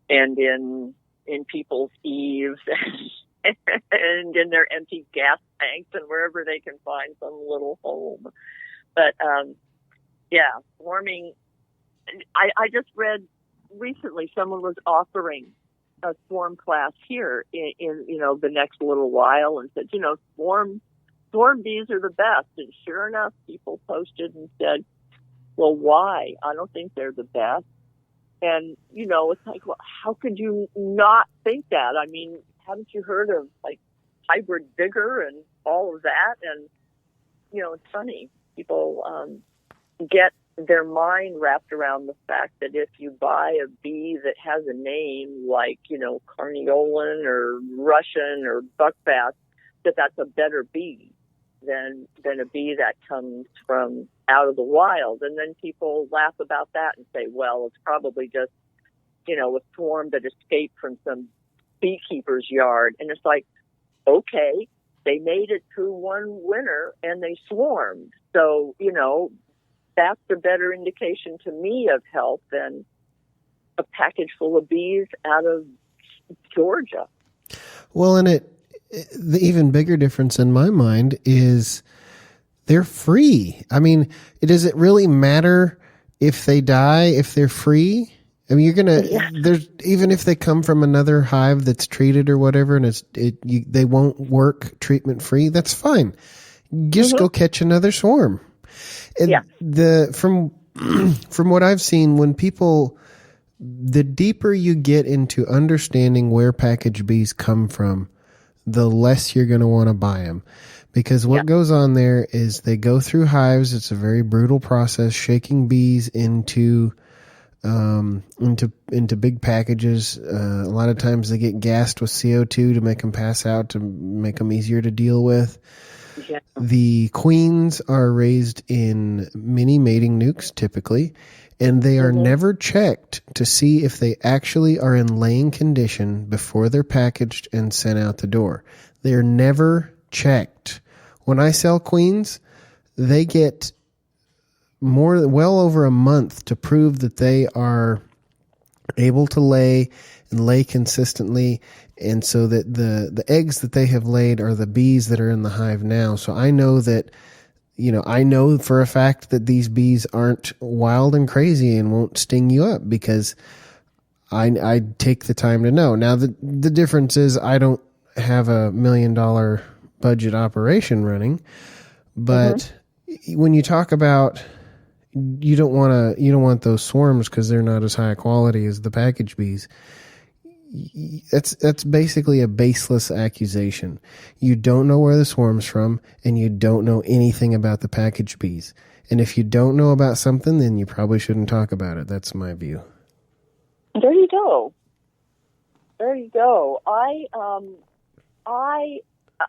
in people's eaves and in their empty gas tanks and wherever they can find some little home. But swarming. I just read recently someone was offering a swarm class here in the next little while, and said, swarm bees are the best. And sure enough, people posted and said, "Well, why? I don't think they're the best." And it's like, well, how could you not think that? I mean, haven't you heard of like hybrid vigor and all of that? And it's funny, people get their mind wrapped around the fact that if you buy a bee that has a name like, Carniolan or Russian or buckbass, that's a better bee than a bee that comes from out of the wild. And then people laugh about that and say, well, it's probably just, a swarm that escaped from some beekeeper's yard. And it's like, okay, they made it through one winter and they swarmed. So, that's a better indication to me of health than a package full of bees out of Georgia. Well, and the even bigger difference in my mind is they're free. I mean, does it really matter if they die, if they're free? I mean, there's, even if they come from another hive that's treated or whatever, and they won't work treatment free, that's fine. Just go catch another swarm. And from what I've seen, the deeper you get into understanding where packaged bees come from, the less you're going to want to buy them. Because what goes on there is they go through hives. It's a very brutal process, shaking bees into big packages. A lot of times they get gassed with CO2 to make them pass out, to make them easier to deal with. Yeah. The queens are raised in mini mating nukes typically, and they are never checked to see if they actually are in laying condition before they're packaged and sent out the door. They're never checked. When I sell queens, they get well over a month to prove that they are able to lay and lay consistently, and so that the eggs that they have laid are the bees that are in the hive now. So I know that, I know for a fact that these bees aren't wild and crazy and won't sting you up, because I take the time to know. Now the difference is I don't have $1 million budget operation running, but when you talk about, you don't want those swarms because they're not as high quality as the package bees. That's basically a baseless accusation. You don't know where the swarm's from, and you don't know anything about the package bees. And if you don't know about something, then you probably shouldn't talk about it. That's my view. There you go.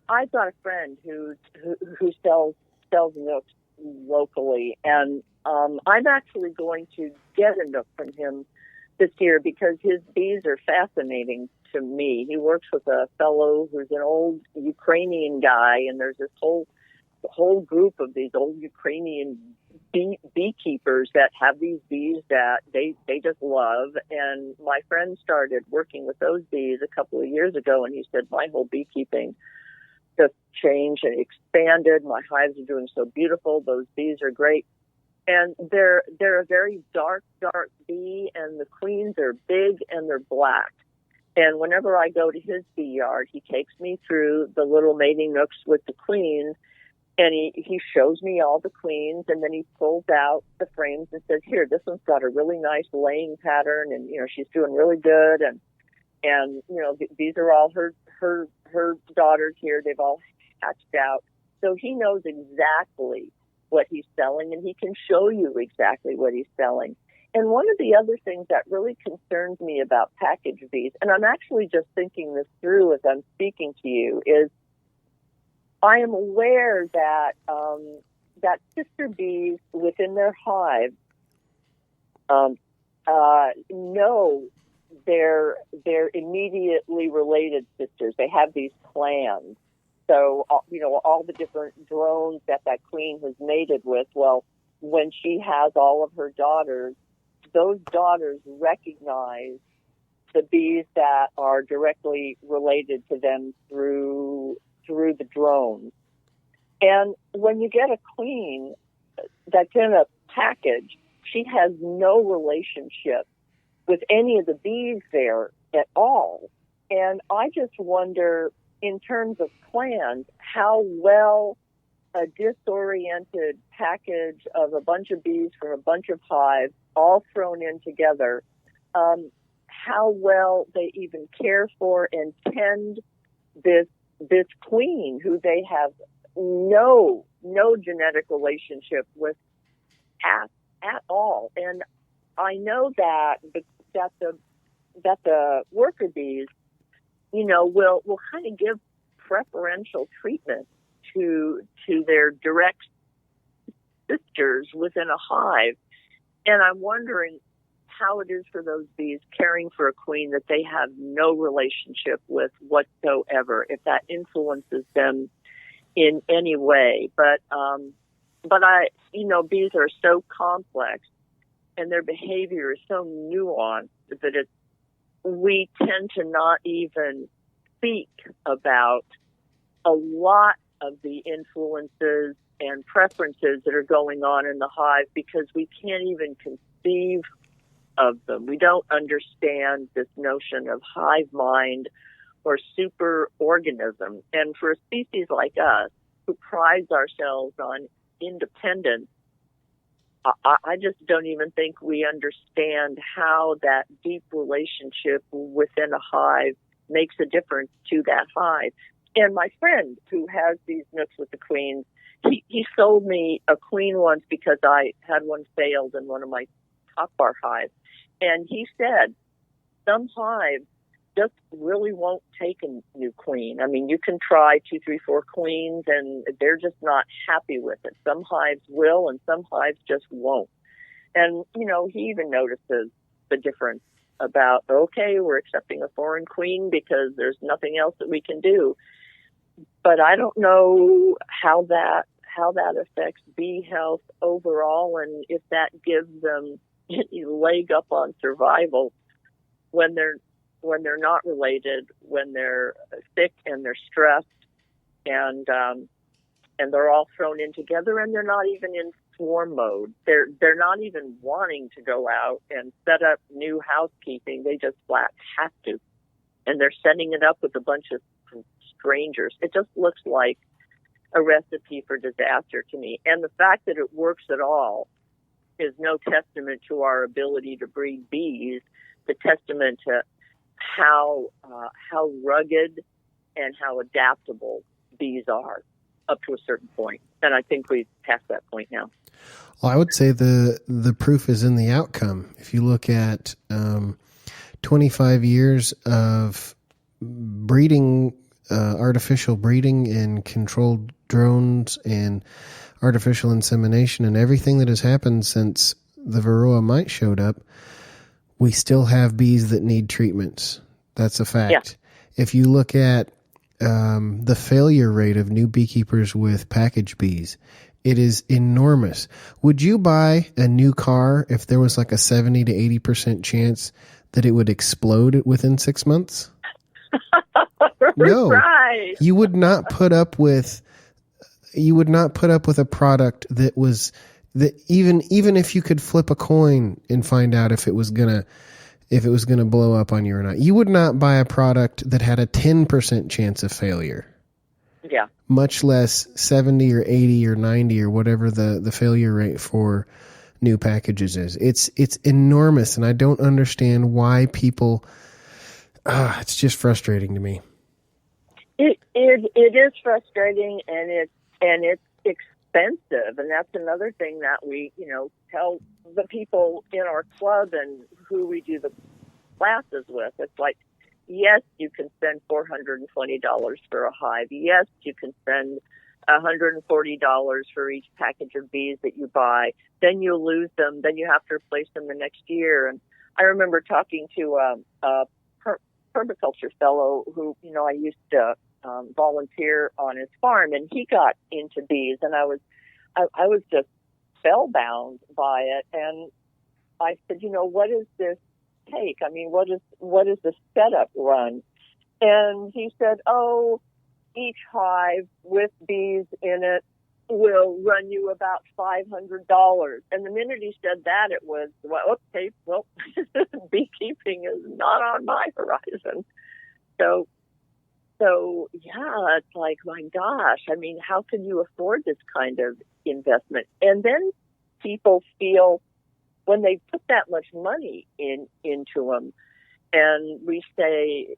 I've got a friend who sells nooks locally, and I'm actually going to get a nook from him this year because his bees are fascinating to me. He works with a fellow who's an old Ukrainian guy, and there's this whole group of these old Ukrainian beekeepers that have these bees that they just love. And my friend started working with those bees a couple of years ago, and he said, my whole beekeeping just changed and expanded. My hives are doing so beautiful. Those bees are great. And they're a very dark bee, and the queens are big and they're black. And whenever I go to his bee yard, he takes me through the little mating nooks with the queens, and he shows me all the queens, and then he pulls out the frames and says, here, this one's got a really nice laying pattern, and, she's doing really good. And these are all her daughters here. They've all hatched out. So he knows exactly what he's selling, and he can show you exactly what he's selling. And one of the other things that really concerns me about package bees, and I'm actually just thinking this through as I'm speaking to you, is I am aware that that sister bees within their hive know their immediately related sisters. They have these clans. So, all the different drones that queen has mated with, well, when she has all of her daughters, those daughters recognize the bees that are directly related to them through the drones. And when you get a queen that's in a package, she has no relationship with any of the bees there at all. And I just wonder, in terms of clans, how well a disoriented package of a bunch of bees from a bunch of hives all thrown in together, how well they even care for and tend this queen who they have no genetic relationship with at all. And I know that the worker bees, will kind of give preferential treatment to their direct sisters within a hive. And I'm wondering how it is for those bees caring for a queen that they have no relationship with whatsoever, if that influences them in any way. But bees are so complex and their behavior is so nuanced that we tend to not even speak about a lot of the influences and preferences that are going on in the hive because we can't even conceive of them. We don't understand this notion of hive mind or super organism. And for a species like us, who prides ourselves on independence, I just don't even think we understand how that deep relationship within a hive makes a difference to that hive. And my friend who has these nooks with the queens, he sold me a queen once because I had one failed in one of my top bar hives. And he said some hives just really won't take a new queen. I mean, you can try 2, 3, 4 queens and they're just not happy with it. Some hives will and some hives just won't. And, he even notices the difference about, okay, we're accepting a foreign queen because there's nothing else that we can do. But I don't know how that affects bee health overall, and if that gives them a leg up on survival when they're not related, when they're sick and they're stressed, and they're all thrown in together, and they're not even in swarm mode. They're not even wanting to go out and set up new housekeeping. They just flat have to, and they're setting it up with a bunch of strangers. It just looks like a recipe for disaster to me. And the fact that it works at all is no testament to our ability to breed bees. The testament to how rugged and how adaptable bees are up to a certain point. And I think we've passed that point now. Well, I would say the proof is in the outcome. If you look at 25 years of breeding, artificial breeding and controlled drones and artificial insemination and everything that has happened since the Varroa mite showed up, we still have bees that need treatments. That's a fact. Yeah. If you look at the failure rate of new beekeepers with package bees, it is enormous. Would you buy a new car if there was like a 70 to 80% chance that it would explode within 6 months? No. Right. You would not put up with a product that was that even if you could flip a coin and find out if it was gonna blow up on you or not. You would not buy a product that had a 10% chance of failure. Yeah. Much less 70 or 80 or 90 or whatever the failure rate for new packages is. It's enormous, and I don't understand why people. It's just frustrating to me. It is frustrating, and it's expensive, and that's another thing that we tell the people in our club and who we do the classes with. It's like, yes, you can spend $420 for a hive. Yes, you can spend $140 for each package of bees that you buy. Then you lose them. Then you have to replace them the next year. And I remember talking to a permaculture fellow who I used to volunteer on his farm, and he got into bees, and I was just spellbound by it. And I said, what does this take? I mean, what is the setup run? And he said, each hive with bees in it will run you about $500. And the minute he said that, it was, beekeeping is not on my horizon. So yeah, it's like, my gosh, I mean, how can you afford this kind of investment? And then people feel when they put that much money into them, and we say,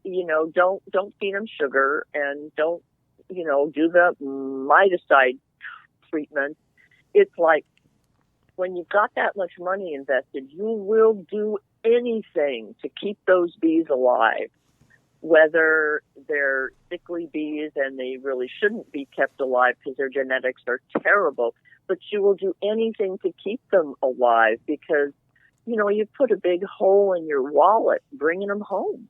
don't feed them sugar and don't, do the miticide treatment. It's like, when you've got that much money invested, you will do anything to keep those bees alive, whether they're sickly bees and they really shouldn't be kept alive because their genetics are terrible, but you will do anything to keep them alive because, you put a big hole in your wallet bringing them home.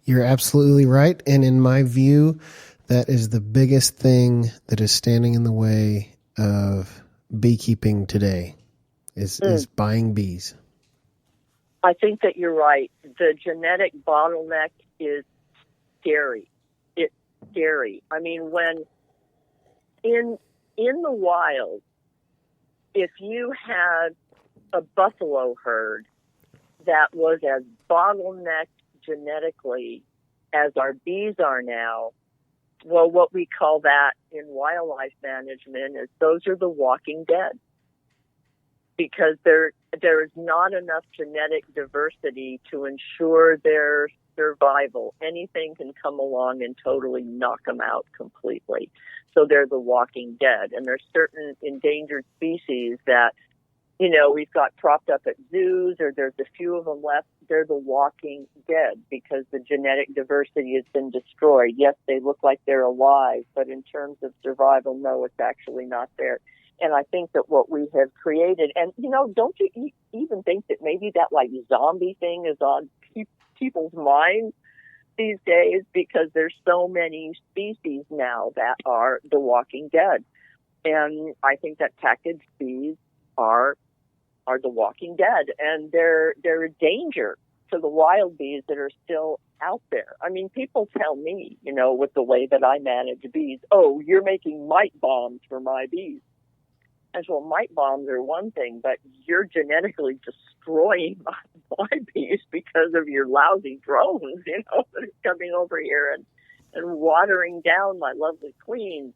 You're absolutely right. And in my view, that is the biggest thing that is standing in the way of beekeeping today is buying bees. I think that you're right. The genetic bottleneck is scary. It's scary. I mean, when in the wild, if you had a buffalo herd that was as bottlenecked genetically as our bees are now, well, what we call that in wildlife management is those are the walking dead. because there is not enough genetic diversity to ensure their survival. Anything can come along and totally knock them out completely. So they're the walking dead. And there's certain endangered species that, we've got propped up at zoos, or there's a few of them left. They're the walking dead because the genetic diversity has been destroyed. Yes, they look like they're alive, but in terms of survival, no, it's actually not there. And I think that what we have created, and, don't you even think that maybe that like zombie thing is on people's minds these days, because there's so many species now that are the walking dead. And I think that packaged bees are the walking dead, and they're a danger to the wild bees that are still out there. I mean, people tell me, with the way that I manage bees, oh, you're making mite bombs for my bees. And so mite bombs are one thing, but you're genetically destroying my bees because of your lousy drones, that are coming over here and watering down my lovely queens.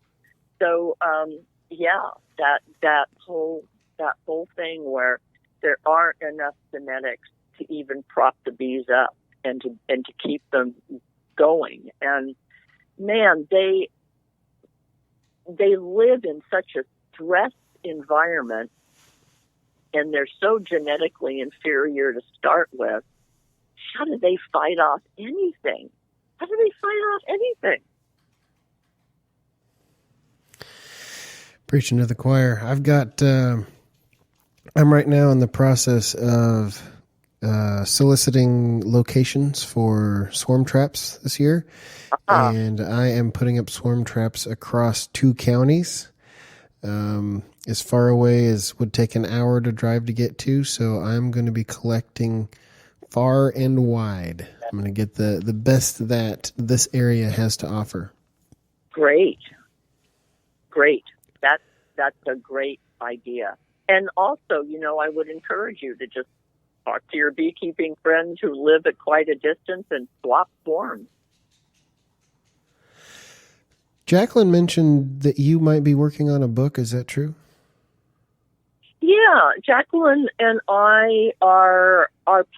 So, that whole thing where there aren't enough genetics to even prop the bees up and to keep them going. And man, they live in such a stressed environment, and they're so genetically inferior to start with. How do they fight off anything? Preaching to the choir. I'm right now in the process of soliciting locations for swarm traps this year. And I am putting up swarm traps across 2 counties, as far away as would take an hour to drive to get to. So I'm going to be collecting far and wide. I'm going to get the best that this area has to offer. Great. That's a great idea. And also, I would encourage you to just talk to your beekeeping friends who live at quite a distance and swap swarms. Jacqueline mentioned that you might be working on a book. Is that true? Yeah, Jacqueline and I are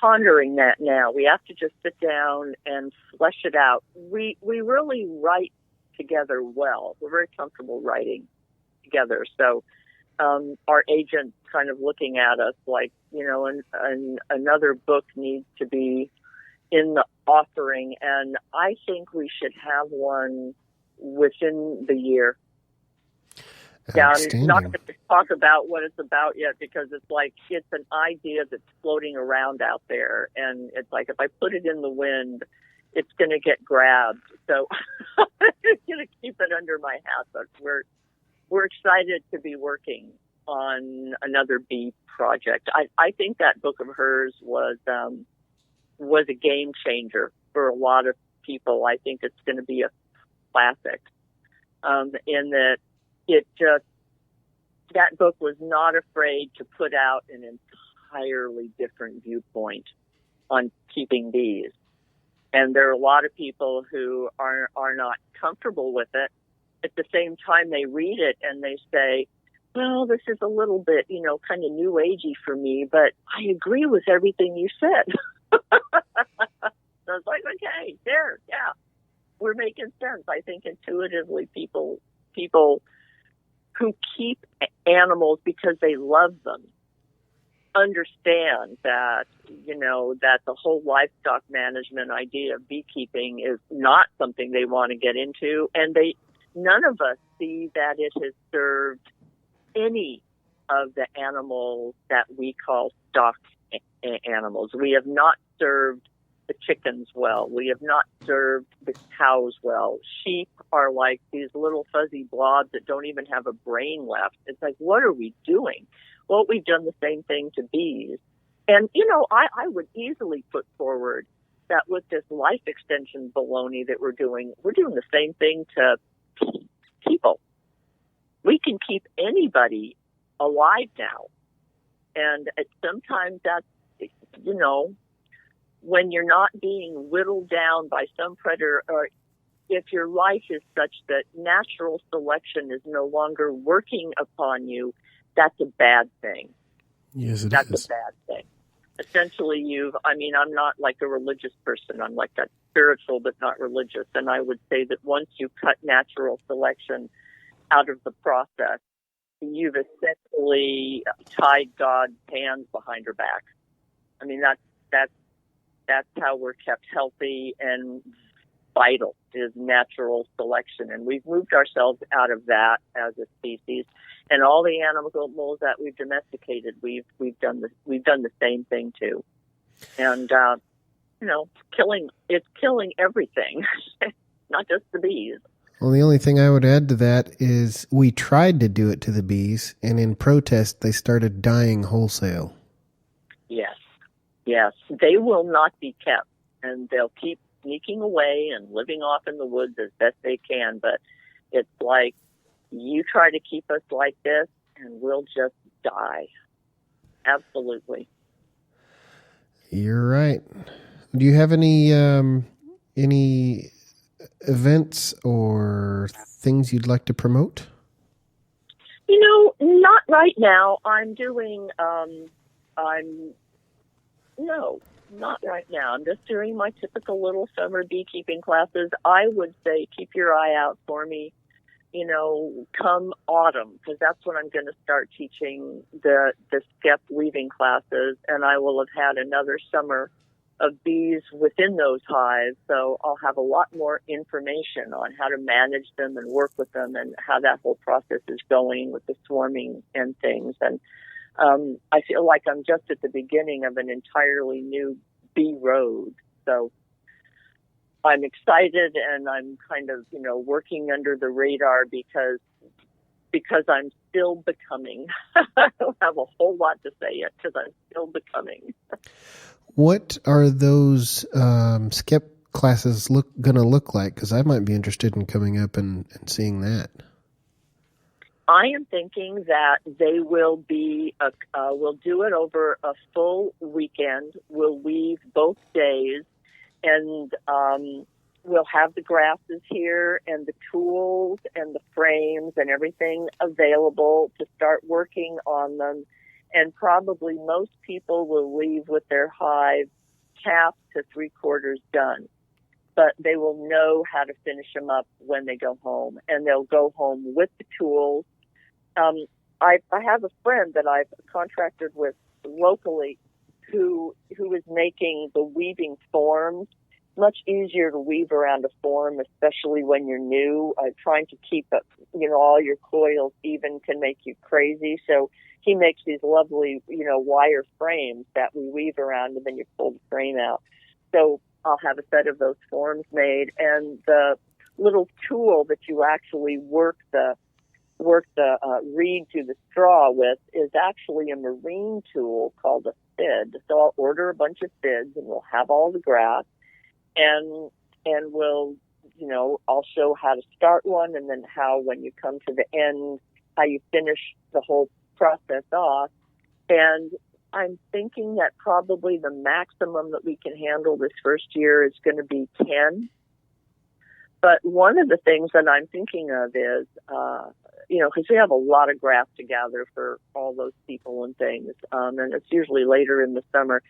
pondering that now. We have to just sit down and flesh it out. We really write together well. We're very comfortable writing together. So our agent's kind of looking at us like, and another book needs to be in the offering, and I think we should have one within the year. Yeah, I'm not going to talk about what it's about yet, because it's an idea that's floating around out there, and it's like, if I put it in the wind, it's going to get grabbed. So I'm going to keep it under my hat. But we're excited to be working on another bee project. I think that book of hers was a game changer for a lot of people. I think it's going to be a classic, in that that book was not afraid to put out an entirely different viewpoint on keeping bees. And there are a lot of people who are not comfortable with it. At the same time, they read it and they say, well, this is a little bit, kind of new agey for me, but I agree with everything you said. So I was like, okay, yeah, we're making sense. I think intuitively people who keep animals because they love them understand that, that the whole livestock management idea of beekeeping is not something they want to get into. And none of us see that it has served any of the animals that we call stock animals. We have not served the chickens well. We have not served the cows well. Sheep are like these little fuzzy blobs that don't even have a brain left. It's like, what are we doing? Well, we've done the same thing to bees. And, I would easily put forward that with this life extension baloney that we're doing the same thing to people. We can keep anybody alive now. And sometimes that's, when you're not being whittled down by some predator, or if your life is such that natural selection is no longer working upon you, that's a bad thing. Yes, it That's is. a bad thing. Essentially, I'm not like a religious person. I'm like that spiritual but not religious. And I would say that once you cut natural selection out of the process, you've essentially tied God's hands behind her back. I mean, that's how we're kept healthy and vital, is natural selection. And we've moved ourselves out of that as a species. And all the animals that we've domesticated, we've done the same thing too. And it's killing everything, not just the bees. Well, the only thing I would add to that is we tried to do it to the bees, and in protest, they started dying wholesale. Yes, they will not be kept, and they'll keep sneaking away and living off in the woods as best they can. But it's like, you try to keep us like this, and we'll just die. Absolutely. You're right. Do you have any events or things you'd like to promote? Not right now. No, not right now. I'm just doing my typical little summer beekeeping classes. I would say keep your eye out for me, come autumn, because that's when I'm going to start teaching the Skep weaving classes, and I will have had another summer of bees within those hives, so I'll have a lot more information on how to manage them and work with them and how that whole process is going with the swarming and things. And I feel like I'm just at the beginning of an entirely new bee road. So I'm excited, and I'm kind of, working under the radar because I'm still becoming. I don't have a whole lot to say yet because I'm still becoming. What are those Skep classes going to look like? Because I might be interested in coming up and seeing that. I am thinking that they will be, we'll do it over a full weekend. We'll weave both days, and we'll have the grasses here and the tools and the frames and everything available to start working on them. And probably most people will leave with their hive half to 3/4 done. But they will know how to finish them up when they go home, and they'll go home with the tools. I have a friend that I've contracted with locally who is making the weaving forms. Much easier to weave around a form, especially when you're new. Trying to keep up, all your coils even can make you crazy. So he makes these lovely, wire frames that we weave around, and then you pull the frame out. So I'll have a set of those forms made, and the little tool that you actually work the reed to the straw with is actually a marine tool called a fid. So I'll order a bunch of fids, and we'll have all the grass, and we'll, I'll show how to start one, and then how, when you come to the end, how you finish the whole process off. And I'm thinking that probably the maximum that we can handle this first year is going to be 10. But one of the things that I'm thinking of is, because we have a lot of grass to gather for all those people and things, and it's usually later in the summer.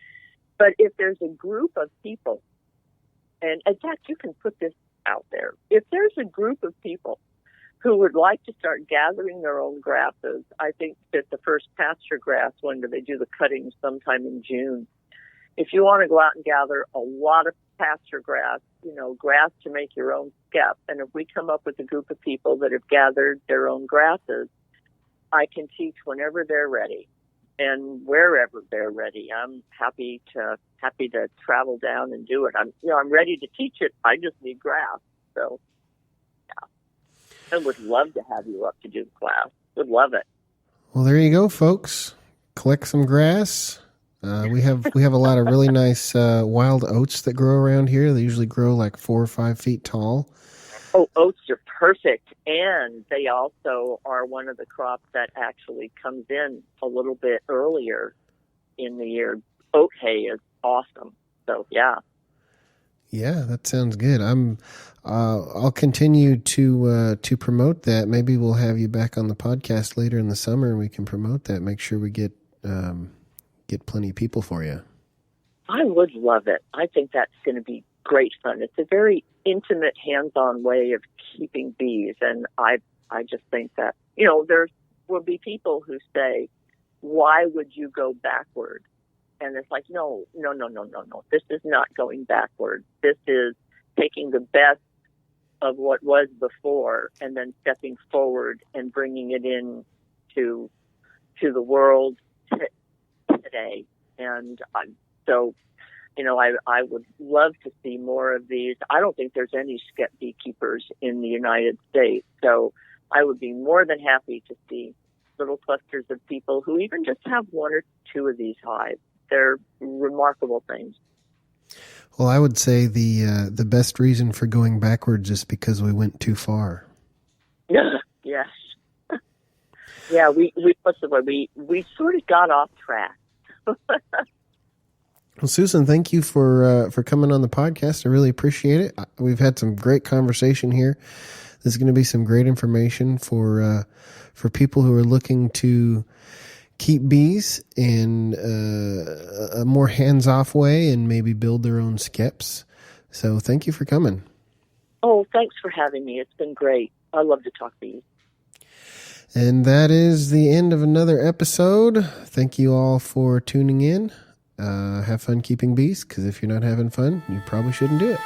But if there's a group of people, and in fact, you can put this out there, if there's a group of people who would like to start gathering their own grasses, I think that the first pasture grass one, they do the cutting sometime in June. If you want to go out and gather a lot of pasture grass, grass to make your own skep, and if we come up with a group of people that have gathered their own grasses, I can teach whenever they're ready and wherever they're ready. I'm happy to travel down and do it. I'm ready to teach it. I just need grass. So I would love to have you up to do the class. Would love it. Well, there you go, folks. Collect some grass. We have a lot of really nice wild oats that grow around here. They usually grow like 4 or 5 feet tall. Oh, oats are perfect, and they also are one of the crops that actually comes in a little bit earlier in the year. Oat hay is awesome. So yeah. Yeah, that sounds good. I'll continue to promote that. Maybe we'll have you back on the podcast later in the summer, and we can promote that. Make sure we get get plenty of people for you. I would love it. I think that's going to be great fun. It's a very intimate, hands-on way of keeping bees, and I just think that, there will be people who say, why would you go backward? And it's like, no. This is not going backward. This is taking the best of what was before and then stepping forward and bringing it in to the world today. And so, I would love to see more of these. I don't think there's any Skep beekeepers in the United States, so I would be more than happy to see little clusters of people who even just have one or two of these hives. They're remarkable things. Well, I would say the best reason for going backwards is because we went too far. Yes. Yeah, we sort of got off track. Well, Susan, thank you for coming on the podcast. I really appreciate it. We've had some great conversation here. There's going to be some great information for people who are looking to keep bees in a more hands-off way and maybe build their own skeps. So thank you for coming. Oh, thanks for having me. It's been great. I love to talk bees. And that is the end of another episode. Thank you all for tuning in. Have fun keeping bees, because if you're not having fun, you probably shouldn't do it.